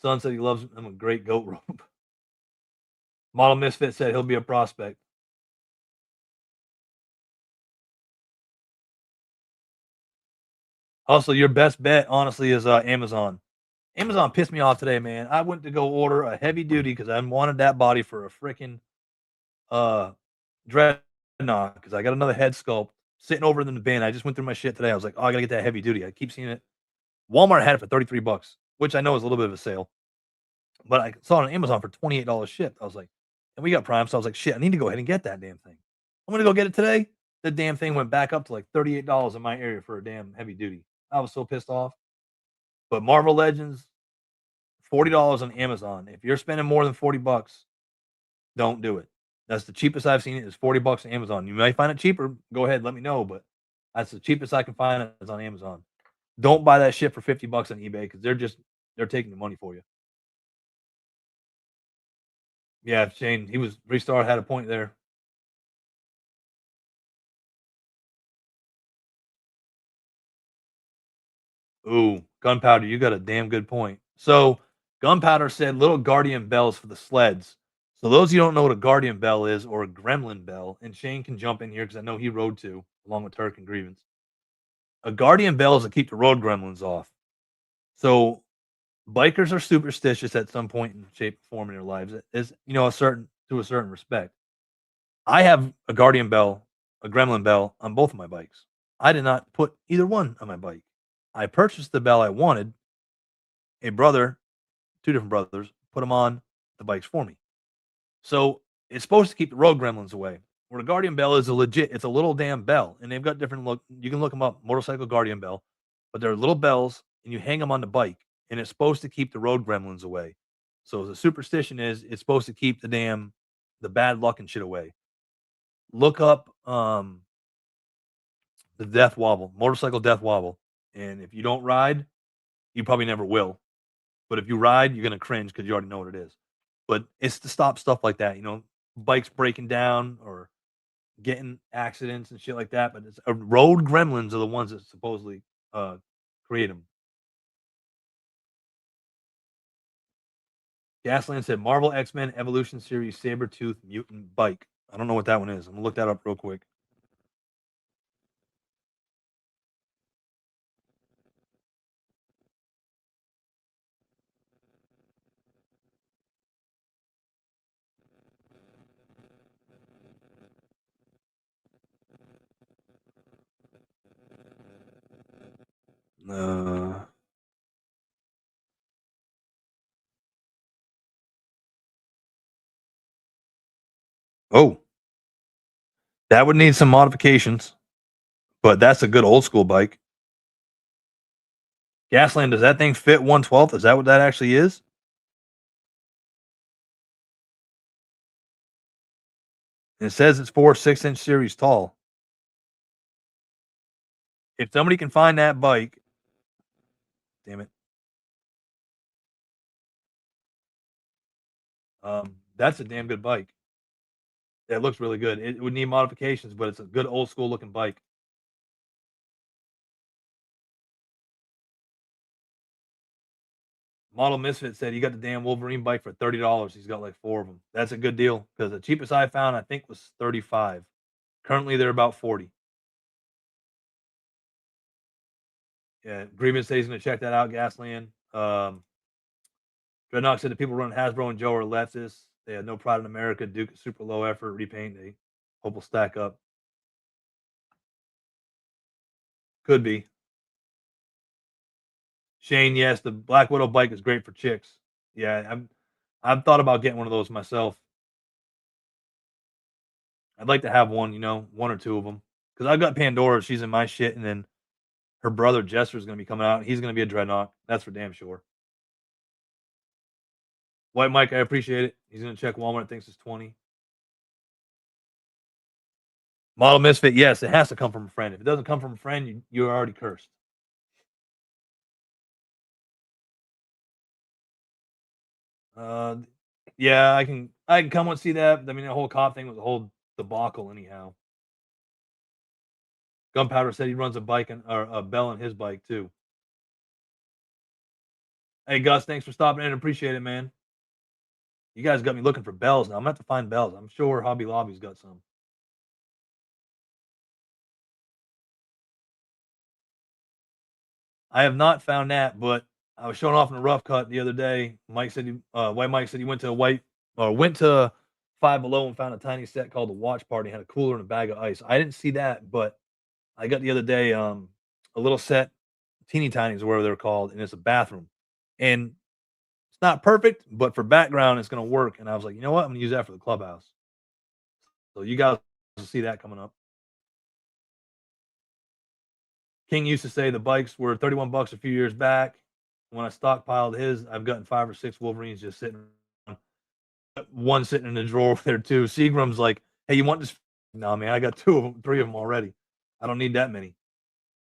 Son said he loves him a great goat rope. Model Misfit said he'll be a prospect. Also, your best bet, honestly, is Amazon. Amazon pissed me off today, man. I went to go order a heavy duty because I wanted that body for a freaking uh dreadnought because I got another head sculpt sitting over in the bin. I just went through my shit today. I was like, oh, I gotta get that heavy duty. I keep seeing it. Walmart had it for 33 bucks, which I know is a little bit of a sale, but I saw it on Amazon for $28 shipped. I was like, and we got Prime, so I was like, shit, I need to go ahead and get that damn thing. I'm gonna go get it today. The damn thing went back up to like $38 in my area for a damn heavy duty. I was so pissed off. But Marvel Legends, $40 on Amazon. If you're spending more than 40 bucks, don't do it. That's the cheapest I've seen it is 40 bucks on Amazon. You might find it cheaper. Go ahead, let me know, but that's the cheapest I can find it is on Amazon. Don't buy that shit for 50 bucks on eBay because they're taking the money for you. Yeah, Shane, he was Restar had a point there. Ooh, gunpowder, you got a damn good point. So, gunpowder said little guardian bells for the sleds. So those of you don't know what a guardian bell is or a gremlin bell, and Shane can jump in here because I know he rode two along with Turk and Grievance. A guardian bell is to keep the road gremlins off. So bikers are superstitious at some point in shape or form in their lives. Is a certain respect. I have a guardian bell, a gremlin bell on both of my bikes. I did not put either one on my bike. I purchased the bell I wanted. A brother, two different brothers, put them on the bikes for me. So it's supposed to keep the road gremlins away. Where a guardian bell is it's a little damn bell, and they've got different look. You can look them up, motorcycle guardian bell, but they're little bells, and you hang them on the bike, and it's supposed to keep the road gremlins away. So the superstition is it's supposed to keep the bad luck and shit away. Look up the death wobble, motorcycle death wobble, and if you don't ride, you probably never will. But if you ride, you're gonna cringe because you already know what it is. But it's to stop stuff like that, bikes breaking down or getting accidents and shit like that. But it's road gremlins are the ones that supposedly uh, create them. Gasland said Marvel X-Men Evolution Series Sabretooth Mutant Bike. I don't know what that one is. I'm gonna look that up real quick. Uh, oh, that would need some modifications, but that's a good old school bike. Gasland, does that thing fit 1/12? Is that what that actually is? And it says it's 6-inch series tall. If somebody can find that bike, damn it. That's a damn good bike. It looks really good. It would need modifications, but it's a good old school looking bike. Model Misfit said he got the damn Wolverine bike for $30. He's got like four of them. That's a good deal because the cheapest I found, I think, was 35. Currently, they're about 40. Yeah, Grievance says he's going to check that out. Gasland. Dreadnought said the people running Hasbro and Joe are leftists. They had no pride in America. Duke is super low effort. Repaint. They hope will stack up. Could be. Shane, yes, the Black Widow bike is great for chicks. Yeah, I've thought about getting one of those myself. I'd like to have one, one or two of them. Because I've got Pandora, she's in my shit, and then her brother Jester is going to be coming out. And he's going to be a Dreadnought. That's for damn sure. White Mike, I appreciate it. He's going to check Walmart. Thinks it's 20. Model Misfit, yes, it has to come from a friend. If it doesn't come from a friend, you're already cursed. Uh, yeah, I can come and see that. I mean, the whole cop thing was a whole debacle, anyhow. Gunpowder said he runs a bike or a bell on his bike too. Hey Gus, thanks for stopping in. Appreciate it, man. You guys got me looking for bells now. I'm gonna have to find bells. I'm sure Hobby Lobby's got some. I have not found that, but I was showing off in a rough cut the other day. White Mike said he went to Five Below and found a tiny set called the Watch Party. Had a cooler and a bag of ice. I didn't see that, but I got the other day a little set, teeny tinies, or whatever they're called, and it's a bathroom. And it's not perfect, but for background, it's gonna work. And I was like, you know what? I'm gonna use that for the clubhouse. So you guys will see that coming up. King used to say the bikes were 31 bucks a few years back. When I stockpiled his, I've gotten 5 or 6 Wolverines just sitting around. One sitting in the drawer over there too. Seagram's like, "Hey, you want this?" No, man, I got 2 of them, 3 of them already. I don't need that many.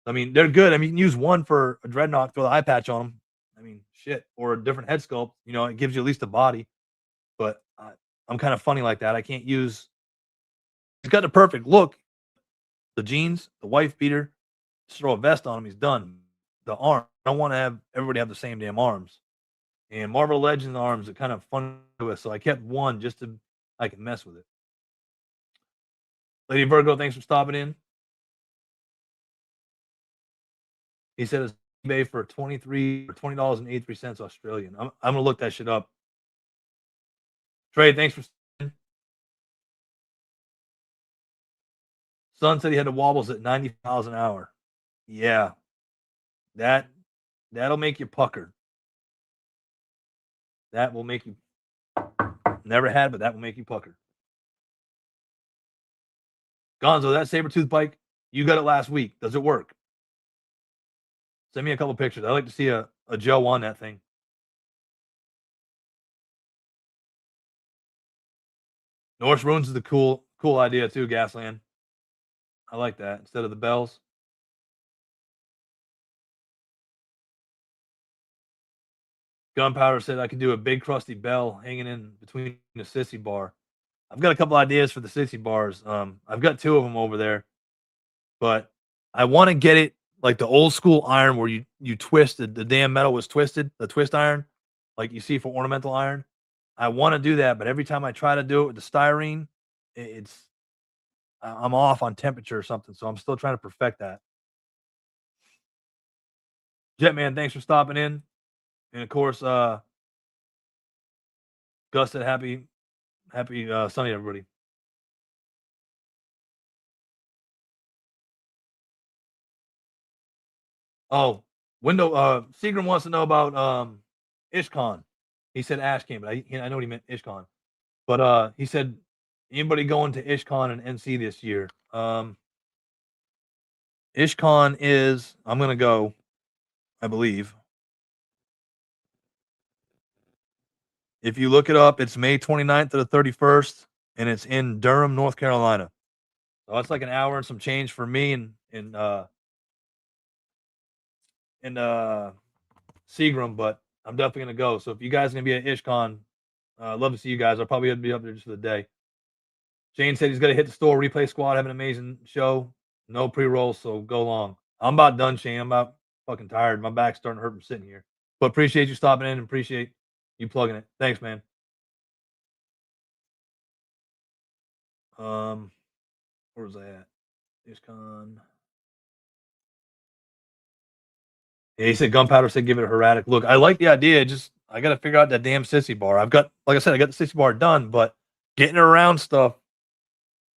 I mean, they're good. I mean, you can use one for a dreadnought, throw the eye patch on them. I mean, shit, or a different head sculpt. It gives you at least a body. But I'm kind of funny like that. I can't use. He's got the perfect look. The jeans, the wife beater. Just throw a vest on him. He's done. The arm. I don't want to have everybody have the same damn arms. And Marvel Legends arms are kind of fun with, so I kept one just to I can mess with it. Lady Virgo, thanks for stopping in. He said it's eBay for $20.83 Australian. I'm gonna look that shit up. Trey, thanks for. Son said he had the wobbles at 90 miles an hour. Yeah, that that'll make you pucker. That will make you never had, but that will make you pucker. Gonzo, that saber tooth bike, you got it last week. Does it work? Send me a couple pictures. I'd like to see a Joe on that thing. Norse runes is the cool idea too, Gasland. I like that instead of the bells. Gunpowder said I could do a big crusty bell hanging in between the sissy bar. I've got a couple ideas for the sissy bars. I've got 2 of them over there, but I want to get it like the old school iron where you twisted the damn metal was twisted, the twist iron, like you see for ornamental iron. I want to do that, but every time I try to do it with the styrene, it's I'm off on temperature or something. So I'm still trying to perfect that. Jetman, thanks for stopping in. And of course, Gus said happy Sunday, everybody. Oh, Seagram wants to know about Ishcon. He said Ashcan, but I know what he meant Ishcon. But he said anybody going to Ishcon and NC this year? Ishcon is I'm gonna go, I believe. If you look it up, it's May 29th to the 31st, and it's in Durham, North Carolina. So it's like an hour and some change for me and Seagram, but I'm definitely gonna go. So if you guys are gonna be at Ishcon, I'd love to see you guys. I'll probably be up there just for the day. Shane said he's got to hit the store. Replay Squad have an amazing show. No pre-rolls, so go long. I'm about done, Shane. I'm about fucking tired. My back's starting to hurt from sitting here. But appreciate you stopping in and appreciate you plugging it. Thanks, man. Where was I at? Ishcon. Yeah, he said Gunpowder said give it a erratic look. I like the idea. Just I got to figure out that damn sissy bar. Like I said, I got the sissy bar done, but getting it around stuff.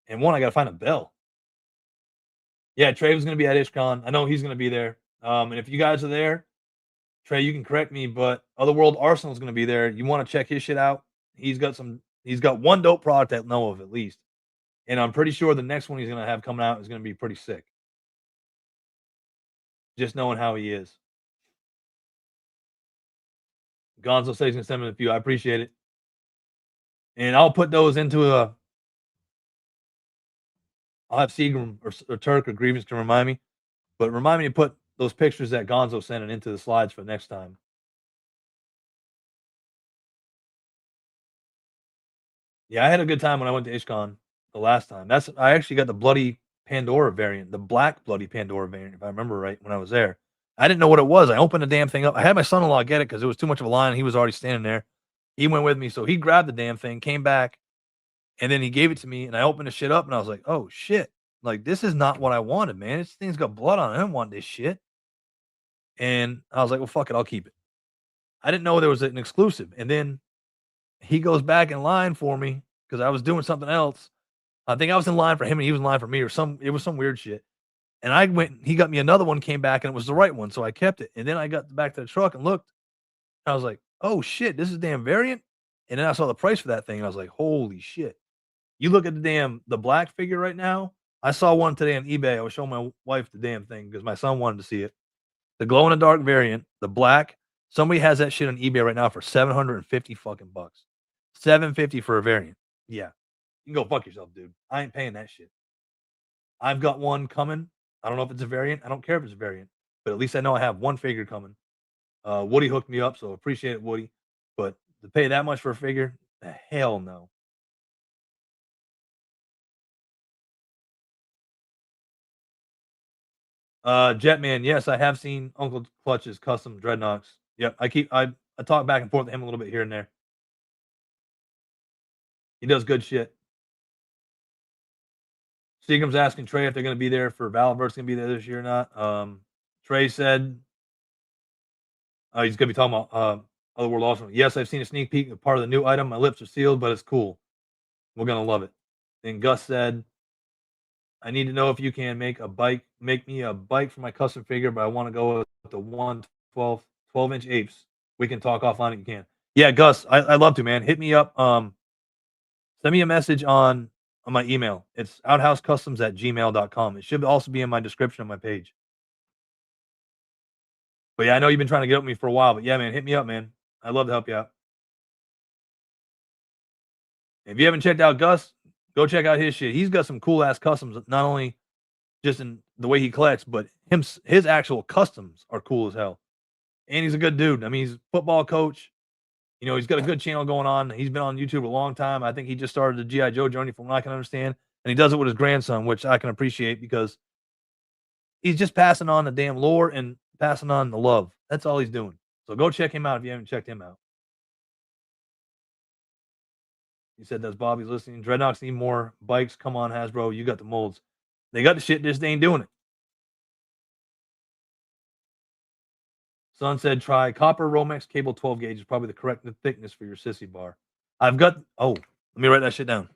And one, I got to find a bell. Yeah, Trey was going to be at Ishcon. I know he's going to be there. And if you guys are there, Trey, you can correct me, but Otherworld Arsenal is going to be there. You want to check his shit out? He's got one dope product I know of at least, and I'm pretty sure the next one he's going to have coming out is going to be pretty sick. Just knowing how he is. Gonzo says he's going to send me a few. I appreciate it, and I'll put those into a. I'll have Seagram or Turk or Grievance can remind me, but remind me to put those pictures that Gonzo sent into the slides for next time. Yeah, I had a good time when I went to Ishcon the last time. I actually got the bloody Pandora variant, the black bloody Pandora variant, if I remember right, when I was there. I didn't know what it was. I opened the damn thing up. I had my son-in-law get it because it was too much of a line. He was already standing there. He went with me, so he grabbed the damn thing, came back, and then he gave it to me, and I opened the shit up, and I was like, "Oh shit! Like this is not what I wanted, man. This thing's got blood on it. I didn't want this shit." And I was like, "Well, fuck it, I'll keep it." I didn't know there was an exclusive, and then he goes back in line for me because I was doing something else. I think I was in line for him and he was in line for me or it was some weird shit. And I went, he got me another one, came back and it was the right one. So I kept it. And then I got back to the truck and looked. And I was like, oh shit, this is damn variant. And then I saw the price for that thing. And I was like, holy shit. You look at the black figure right now. I saw one today on eBay. I was showing my wife the damn thing because my son wanted to see it. The glow in the dark variant, the black Somebody has that shit on eBay right now for 750 fucking bucks. 750 for a variant. Yeah. You can go fuck yourself, dude. I ain't paying that shit. I've got one coming. I don't know if it's a variant. I don't care if it's a variant, but at least I know I have one figure coming. Woody hooked me up, so appreciate it, Woody. But to pay that much for a figure, hell no. Jetman, yes, I have seen Uncle Clutch's custom dreadnoughts. Yep, I talk back and forth with him a little bit here and there. He does good shit. Seagram's asking Trey if they're going to be there for Valverse going to be there this year or not. Trey said he's going to be talking about Otherworld Awesome. Yes, I've seen a sneak peek of part of the new item. My lips are sealed, but it's cool. We're going to love it. And Gus said, I need to know if you can make me a bike for my custom figure, but I want to go with the 12-inch apes. We can talk offline if you can. Yeah, Gus, I'd love to, man. Hit me up. Send me a message on my email. It's outhousecustoms@gmail.com. It should also be in my description of my page. But yeah, I know you've been trying to get with me for a while, but yeah, man, hit me up, man. I'd love to help you out. If you haven't checked out Gus, go check out his shit. He's got some cool ass customs, not only just in the way he collects, but his actual customs are cool as hell. And he's a good dude. I mean, he's a football coach. You know, he's got a good channel going on. He's been on YouTube a long time. I think he just started the G.I. Joe journey from what I can understand. And he does it with his grandson, which I can appreciate because he's just passing on the damn lore and passing on the love. That's all he's doing. So go check him out if you haven't checked him out. He said, does Bobby's listening? Dreadnoks need more bikes. Come on, Hasbro. You got the molds. They got the shit, just they ain't doing it. Son said, try copper Romex cable 12 gauge is probably the correct thickness for your sissy bar. I've got, let me write that shit down.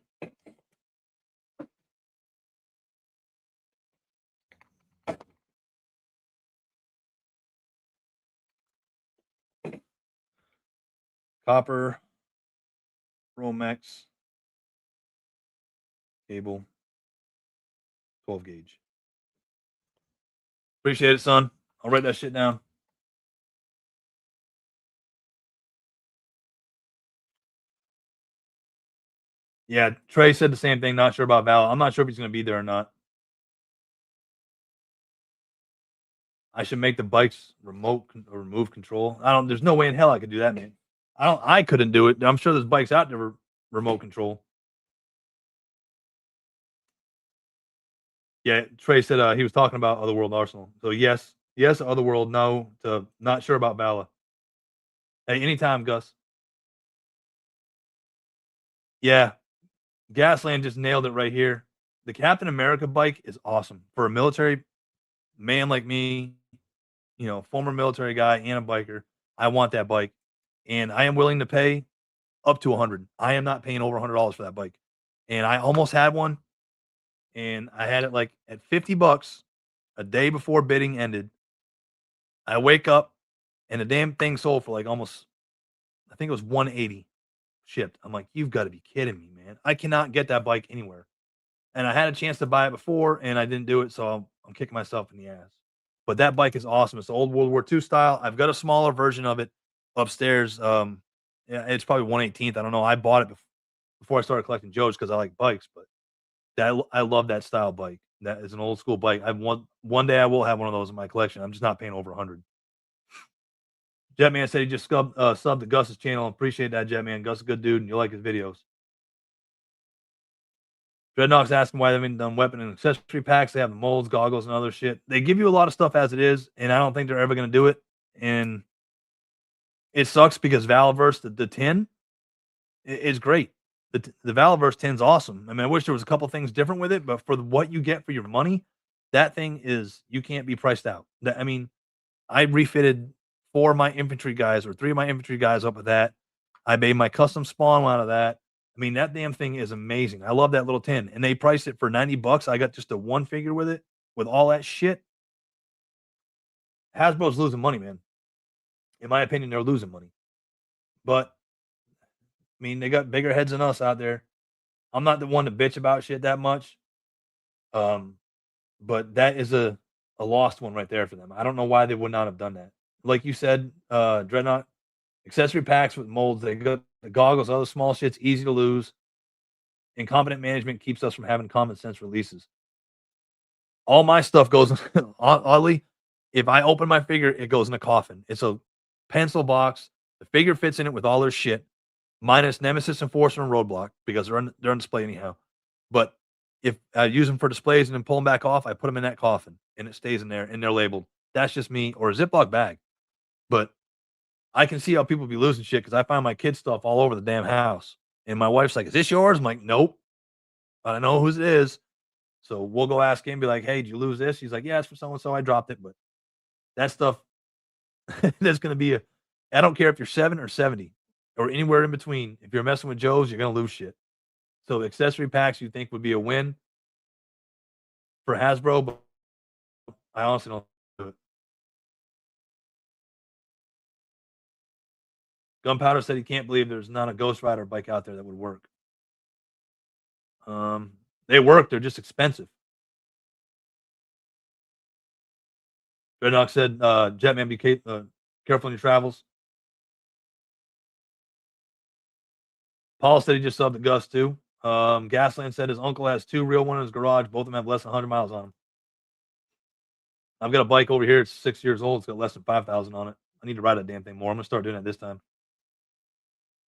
Copper Romex cable 12 gauge. Appreciate it, son. I'll write that shit down. Yeah, Trey said the same thing. Not sure about Val. I'm not sure if he's going to be there or not. I should make the bikes remove control. There's no way in hell I could do that, man. I couldn't do it. I'm sure there's bikes out there remote control. Yeah, Trey said he was talking about Otherworld Arsenal. So yes, Otherworld. No, not sure about Vala. Hey, anytime, Gus. Yeah, Gasland just nailed it right here. The Captain America bike is awesome for a military man like me. You know, former military guy and a biker. I want that bike, and I am willing to pay up to 100. I am not paying over $100 for that bike, and I almost had one, and I had it like at $50 a day before bidding ended. I wake up, and the damn thing sold for like almost, I think it was 180 shipped. I'm like, you've got to be kidding me, man! I cannot get that bike anywhere, and I had a chance to buy it before, and I didn't do it, so I'm kicking myself in the ass. But that bike is awesome. It's the old World War II style. I've got a smaller version of it upstairs. Yeah, it's probably 1/18th. I don't know. I bought it before I started collecting Joes because I like bikes. But I love that style bike. That is an old school bike. I want one day I will have one of those in my collection. I'm just not paying over 100. Jetman said he just subbed to Gus's channel. Appreciate that, Jetman. Gus is a good dude, and you like his videos. Dreadnock's asking why they haven't done weapon and accessory packs. They have the molds, goggles, and other shit. They give you a lot of stuff as it is, and I don't think they're ever going to do it. And it sucks because Valaverse, the tin, is great. The Valaverse tin's awesome. I mean, I wish there was a couple things different with it, but for what you get for your money, that thing is, you can't be priced out. I mean, I refitted 4 of my infantry guys or 3 of my infantry guys up with that. I made my custom spawn out of that. I mean, that damn thing is amazing. I love that little tin. And they priced it for $90. I got just a one figure with it, with all that shit. Hasbro's losing money, man. In my opinion, they're losing money. But, I mean, they got bigger heads than us out there. I'm not the one to bitch about shit that much. But that is a lost one right there for them. I don't know why they would not have done that. like you said, Dreadnought, accessory packs with molds, they got the goggles, all the small shit's easy to lose. Incompetent management keeps us from having common sense releases. All my stuff goes oddly, if I open my figure, it goes in a coffin. It's a pencil box. The figure fits in it with all their shit, minus Nemesis, Enforcer, and Roadblock because they're on display anyhow. But if I use them for displays and then pull them back off, I put them in that coffin and it stays in there and they're labeled. That's just me or a Ziploc bag. But I can see how people be losing shit because I find my kid stuff all over the damn house. And my wife's like, "Is this yours?" I'm like, "Nope." I don't know whose it is. So we'll go ask him, be like, "Hey, did you lose this?" He's like, "Yeah, it's for so and so. I dropped it." But that stuff, that's going to be a, I don't care if you're 7 or 70 or anywhere in between. If you're messing with Joe's, you're going to lose shit. So accessory packs you think would be a win for Hasbro, but I honestly don't do it. Gunpowder said he can't believe there's not a Ghost Rider bike out there that would work. Um, they work, they're just expensive. Dreadnought said, Jetman, be careful in your travels. Paul said he just subbed to Gus too. Gasland said his uncle has two real ones in his garage. Both of them have less than 100 miles on them. I've got a bike over here. It's 6 years old. It's got less than 5,000 on it. I need to ride that damn thing more. I'm gonna start doing it this time.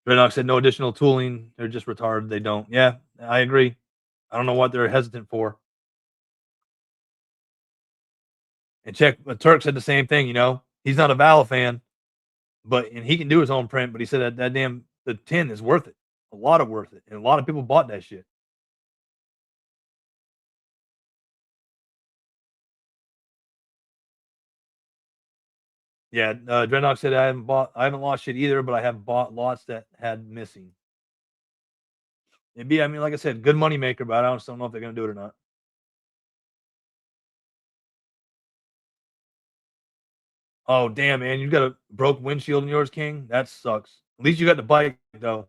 Dreadnought said no additional tooling. They're just retarded. They don't. Yeah, I agree. I don't know what they're hesitant for. And check, Turk said the same thing. You know, he's not a Valve fan, but and he can do his own print. But he said that damn the tin is worth it, a lot of worth it, and a lot of people bought that shit. Yeah, Dreadnought said I haven't lost shit either, but I have bought lots that had missing. It'd be, I mean, like I said, good money maker, but I just don't know if they're gonna do it or not. Oh damn, man, you got a broke windshield in yours, King. That sucks. At least you got the bike though.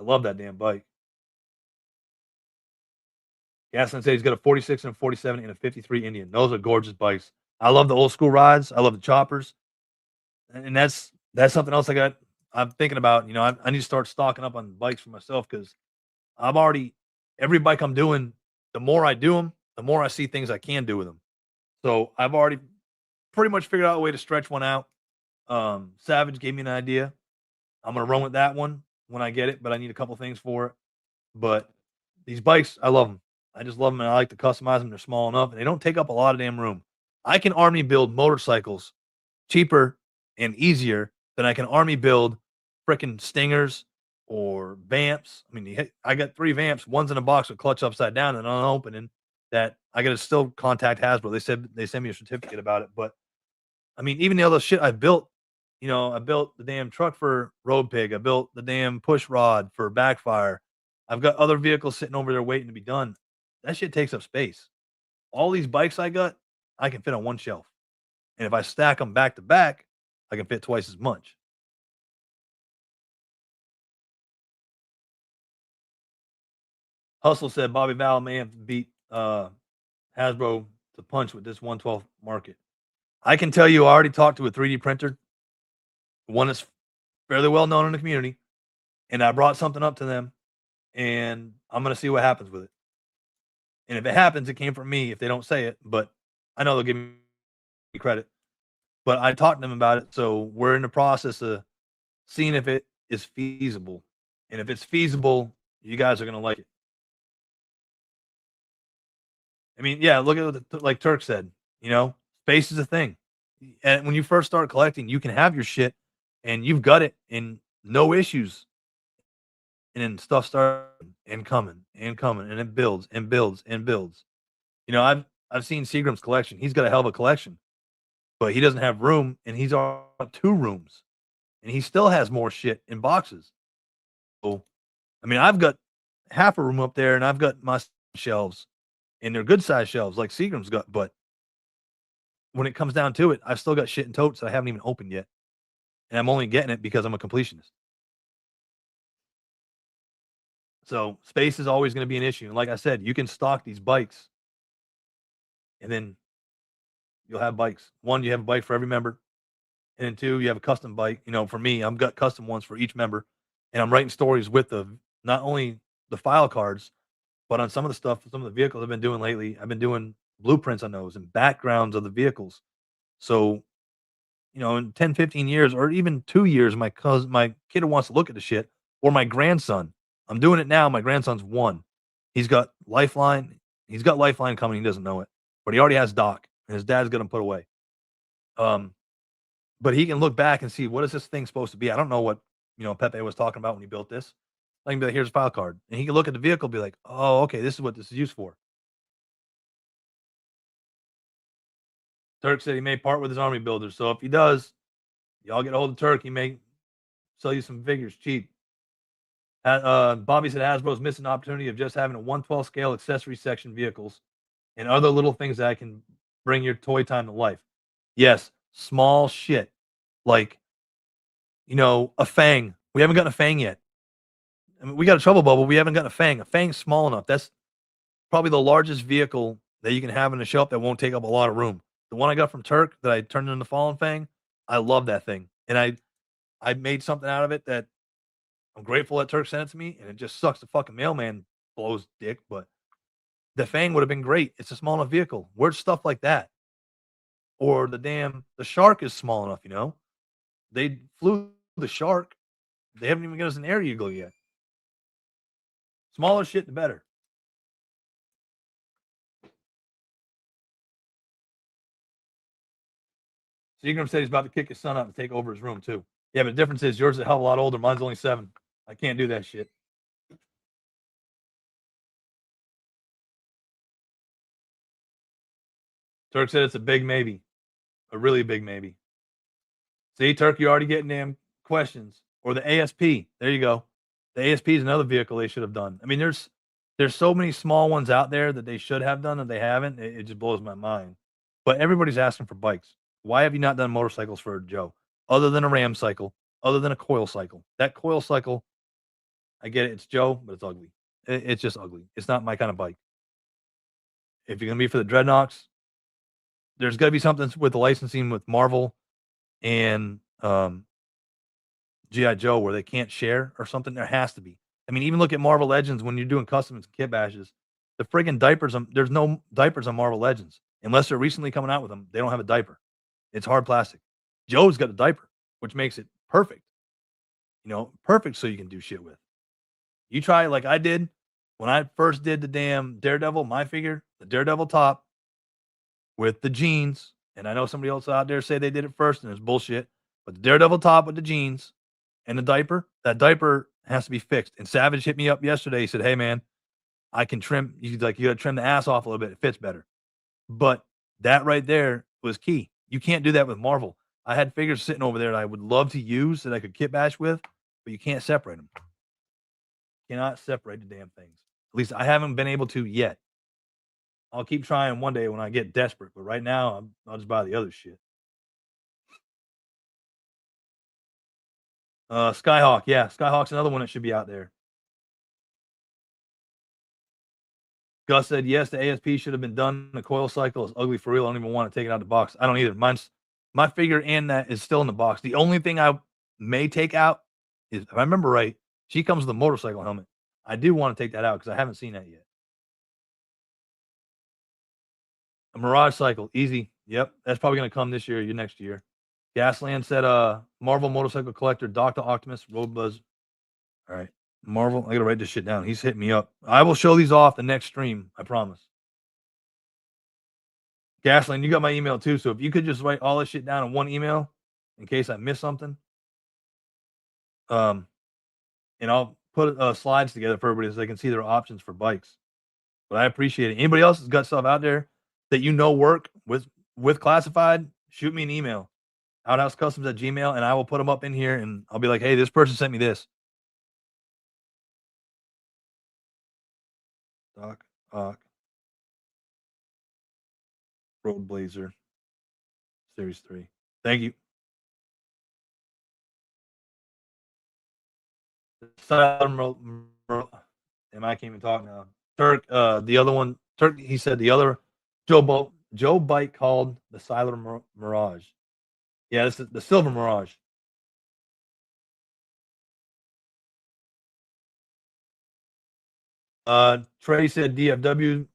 I love that damn bike. Gaslin said he's got a 46 and a 47 and a 53 Indian. Those are gorgeous bikes. I love the old school rides. I love the choppers, and that's something else I'm thinking about. You know, I need to start stocking up on bikes for myself because I've already every bike I'm doing. The more I do them, the more I see things I can do with them. So I've already pretty much figured out a way to stretch one out. Savage gave me an idea. I'm gonna run with that one when I get it, but I need a couple things for it. But these bikes, I love them. I just love them, and I like to customize them. They're small enough, and they don't take up a lot of damn room. I can army build motorcycles cheaper and easier than I can army build freaking Stingers or Vamps. I mean, I got 3 Vamps. One's in a box with clutch upside down and unopening. That I got to still contact Hasbro. They said they sent me a certificate about it, but I mean, even the other shit I built, you know, I built the damn truck for Road Pig. I built the damn push rod for Backfire. I've got other vehicles sitting over there waiting to be done. That shit takes up space. All these bikes I got, I can fit on one shelf. And if I stack them back to back, I can fit twice as much. Hustle said Bobby Val may have beat Hasbro to punch with this 112 market. I can tell you, I already talked to a 3D printer, one that's fairly well known in the community, and I brought something up to them, and I'm going to see what happens with it. And if it happens, it came from me. If they don't say it, but I know they'll give me credit. But I talked to them about it, so we're in the process of seeing if it is feasible. And if it's feasible, you guys are going to like it. I mean, yeah, look at what like Turk said, you know, space is a thing. And when you first start collecting, you can have your shit and you've got it and no issues. And then stuff starts and coming and it builds and builds and builds. You know, I've seen Seagram's collection. He's got a hell of a collection, but he doesn't have room and he's on 2 rooms and he still has more shit in boxes. So, I mean, I've got half a room up there and I've got my shelves and they're good size shelves like Seagram's got, but when it comes down to it, I've still got shit in totes that I haven't even opened yet. And I'm only getting it because I'm a completionist. So space is always going to be an issue. And like I said, you can stock these bikes and then you'll have bikes. One, you have a bike for every member, and then two, you have a custom bike. For me, I've got custom ones for each member, and I'm writing stories with the not only the file cards, but on some of the stuff, some of the vehicles I've been doing lately, I've been doing blueprints on those and backgrounds of the vehicles. So, in 10, 15 years or even 2 years, my kid who wants to look at the shit, or my grandson. I'm doing it now. My grandson's 1. He's got Lifeline. He's got Lifeline coming. He doesn't know it, but he already has Doc, and his dad's gonna put away. Um, but he can look back and see, what is this thing supposed to be? I don't know what, Pepe was talking about when he built this. I can be like, here's a file card. And he can look at the vehicle and be like, oh, okay, this is what this is used for. Turk said he may part with his army builders. So if he does, y'all get a hold of Turk. He may sell you some figures cheap. Bobby said Hasbro's missing an opportunity of just having a 1/12 scale accessory section vehicles and other little things that can bring your toy time to life. Yes, small shit like, a Fang. We haven't gotten a Fang yet. I mean, we got a Trouble Bubble. We haven't gotten a Fang. A Fang's small enough. That's probably the largest vehicle that you can have in the shop that won't take up a lot of room. The one I got from Turk that I turned into Fallen Fang, I love that thing. And I made something out of it that I'm grateful that Turk sent it to me, and it just sucks the fucking mailman blows dick, but the Fang would have been great. It's a small enough vehicle. Where's stuff like that? Or the Shark is small enough. They flew the Shark. They haven't even given us an Air Eagle yet. Smaller shit, the better. Seagram said he's about to kick his son out and take over his room too. Yeah, but the difference is yours is a hell of a lot older. Mine's only 7. I can't do that shit. Turk said it's a big maybe. A really big maybe. See, Turk, you're already getting damn questions. Or the ASP. There you go. The ASP is another vehicle they should have done. I mean, there's so many small ones out there that they should have done that they haven't. It just blows my mind. But everybody's asking for bikes. Why have you not done motorcycles for Joe? Other than a Ram cycle, other than a coil cycle. That coil cycle, I get it. It's Joe, but it's ugly. It's just ugly. It's not my kind of bike. If you're gonna be for the Dreadnoks, there's got to be something with the licensing with Marvel and GI Joe where they can't share or something. There has to be. I mean, even look at Marvel Legends when you're doing customs and kit bashes. The friggin' diapers. There's no diapers on Marvel Legends unless they're recently coming out with them. They don't have a diaper. It's hard plastic. Joe's got a diaper, which makes it perfect. Perfect so you can do shit with. You try like I did when I first did the damn Daredevil, my figure, the Daredevil top with the jeans. And I know somebody else out there say they did it first and it's bullshit. But the Daredevil top with the jeans and the diaper, that diaper has to be fixed. And Savage hit me up yesterday. He said, hey, man, I can trim. You got to trim the ass off a little bit. It fits better. But that right there was key. You can't do that with Marvel. I had figures sitting over there that I would love to use that I could kit bash with, but you can't separate them. Cannot separate the damn things. At least I haven't been able to yet. I'll keep trying one day when I get desperate, but right now I'll just buy the other shit. Skyhawk, yeah, Skyhawk's another one that should be out there. Gus said yes, the ASP should have been done. The coil cycle is ugly for real. I don't even want to take it out of the box. I don't either. My figure and that is still in the box. The only thing I may take out is, if I remember right, she comes with a motorcycle helmet. I do want to take that out because I haven't seen that yet. A Mirage cycle, easy. Yep, that's probably going to come this year or next year. Gasland said, Marvel motorcycle collector, Dr. Optimus, Road Buzz. All right. Marvel, I got to write this shit down. He's hitting me up. I will show these off the next stream. I promise. Gasland, you got my email too. So if you could just write all this shit down in one email in case I miss something. And I'll put slides together for everybody so they can see their options for bikes. But I appreciate it. Anybody else has got stuff out there that work with classified, shoot me an email. outhousecustoms@gmail.com, and I will put them up in here and I'll be like, hey, this person sent me this. Doc Ock Road Blazer Series 3. Thank you. And I can't even talk now. Turk, the other one, Turk, he said the other Joe Bolt Joe Bike called the Silver Mirage. Yeah, this is the Silver Mirage. Trey said DFW.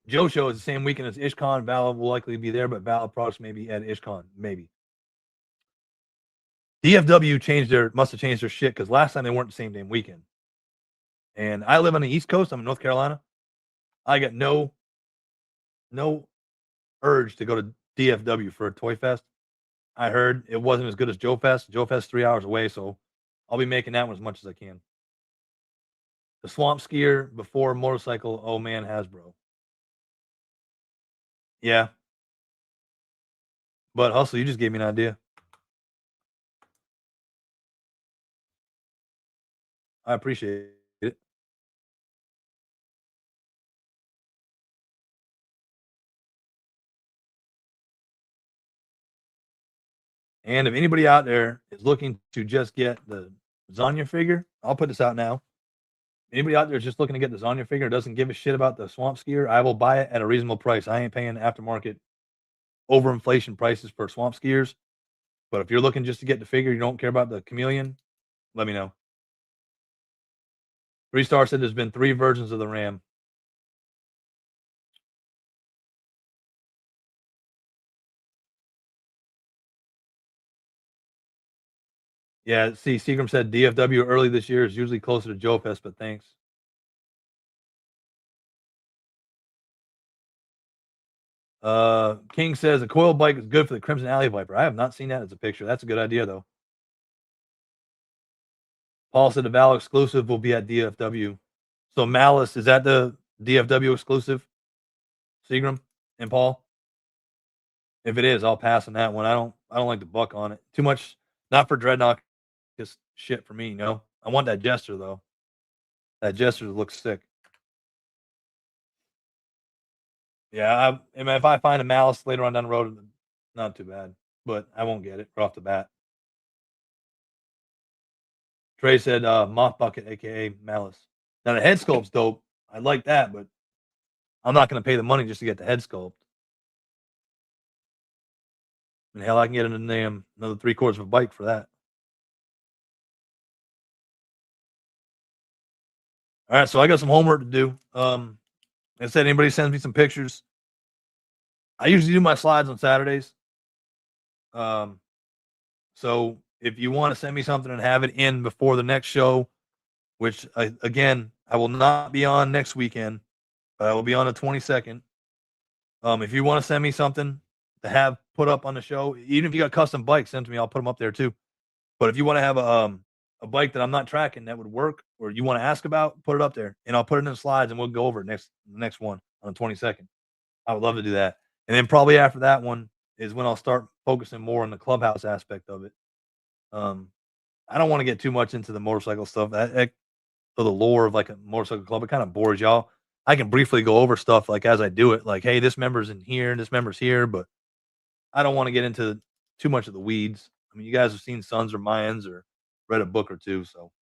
Joe show is the same weekend as IshCon. Valve will likely be there, but Valve products may be at IshCon. Maybe. DFW must have changed their shit because last time they weren't the same damn weekend. And I live on the East Coast. I'm in North Carolina. I got no urge to go to DFW for a Toy Fest. I heard it wasn't as good as Joe Fest. Joe Fest 3 hours away, so I'll be making that one as much as I can. The swamp skier before motorcycle. Oh man, Hasbro. Yeah, but Hustle, you just gave me an idea. I appreciate it. And if anybody out there is looking to just get the Zanya figure, I'll put this out now. Anybody out there is just looking to get the Zanya figure, doesn't give a shit about the swamp skier, I will buy it at a reasonable price. I ain't paying aftermarket overinflation prices for swamp skiers. But if you're looking just to get the figure, you don't care about the chameleon, let me know. 3 Star said there's been 3 versions of the Ram. Yeah, see, Seagram said DFW early this year is usually closer to Joe Fest, but thanks. King says a coil bike is good for the Crimson Alley Viper. I have not seen that as a picture. That's a good idea, though. Paul said the Val exclusive will be at DFW. So Malice, is that the DFW exclusive? Seagram and Paul? If it is, I'll pass on that one. I don't like the buck on it. Too much, not for Dreadnought, just shit for me, you know. I want that Jester though. That Jester looks sick. Yeah, I mean, if I find a Malice later on down the road, not too bad. But I won't get it right off the bat. Trey said Moth Bucket, aka Malice. Now the head sculpt's dope. I like that, but I'm not gonna pay the money just to get the head sculpt. And hell, I can get another 3/4 of a bike for that. All right, so I got some homework to do. Like I said, anybody sends me some pictures. I usually do my slides on Saturdays. Um, so if you want to send me something and have it in before the next show, which again, I will not be on next weekend, but I will be on the 22nd. If you want to send me something to have put up on the show, even if you got custom bikes, send to me. I'll put them up there too. But if you want to have a bike that I'm not tracking that would work, or you want to ask about, put it up there, and I'll put it in the slides, and we'll go over it next one on the 22nd. I would love to do that. And then probably after that one is when I'll start focusing more on the clubhouse aspect of it. I don't want to get too much into the motorcycle stuff. So the lore of like a motorcycle club, it kind of bores y'all. I can briefly go over stuff like as I do it, like, hey, this member's in here and this member's here, but I don't want to get into too much of the weeds. I mean, you guys have seen Sons or Mayans or read a book or two, so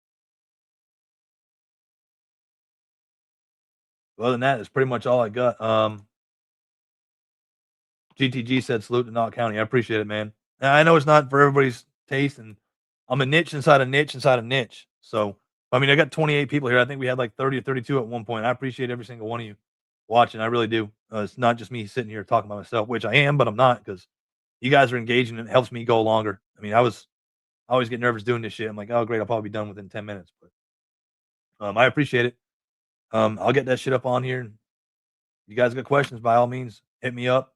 other than that, it's pretty much all I got. GTG said salute to Nok County. I appreciate it, man. And I know it's not for everybody's taste, and I'm a niche inside a niche inside a niche. So, I mean, I got 28 people here. I think we had like 30 or 32 at one point. I appreciate every single one of you watching. I really do. It's not just me sitting here talking by myself, which I am, but I'm not because you guys are engaging and it helps me go longer. I mean, I always get nervous doing this shit. I'm like, oh, great. I'll probably be done within 10 minutes, but I appreciate it. I'll get that shit up on here. You guys got questions, by all means, hit me up.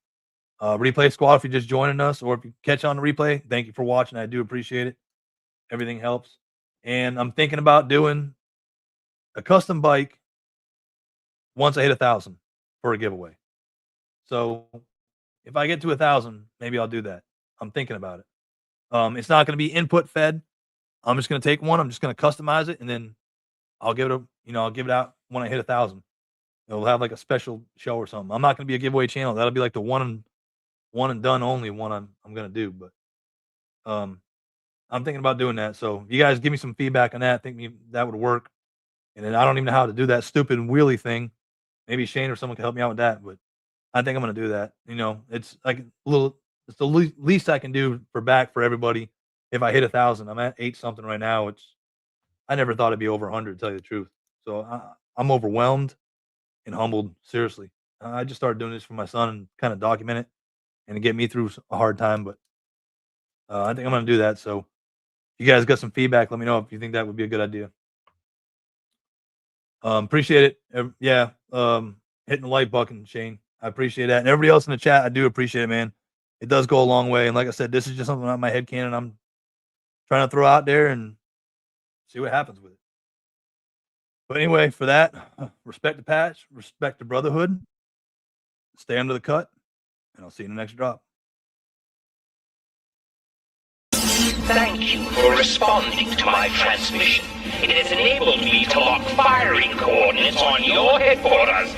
Replay squad, if you're just joining us or if you catch on the replay, thank you for watching. I do appreciate it. Everything helps. And I'm thinking about doing a custom bike once I hit 1,000 for a giveaway. So if I get to 1,000, maybe I'll do that. I'm thinking about it. It's not going to be input fed. I'm just going to take one. I'm just going to customize it, and then I'll give it out when I hit 1,000. It'll have like a special show or something. I'm not going to be a giveaway channel. That'll be like the one and done only one I'm going to do. But I'm thinking about doing that. So you guys give me some feedback on that. I think that would work. And then I don't even know how to do that stupid wheelie thing. Maybe Shane or someone can help me out with that. But I think I'm gonna do that. You know, it's like it's the least I can do for everybody. If I hit 1,000, I'm at 8 something right now. It's I never thought it'd be over 100, to tell you the truth. So I'm overwhelmed and humbled. Seriously, I just started doing this for my son and kind of document it and to get me through a hard time. But I think I'm gonna do that. So if you guys got some feedback, let me know if you think that would be a good idea. Appreciate it. Yeah. Hitting the like button, Shane. I appreciate that. And everybody else in the chat, I do appreciate it, man. It does go a long way. And like I said, this is just something out of my head canon I'm trying to throw out there and see what happens with it. But anyway, for that, respect the patch, respect the brotherhood, stay under the cut, and I'll see you in the next drop. Thank you for responding to my transmission. It has enabled me to lock firing coordinates on your headquarters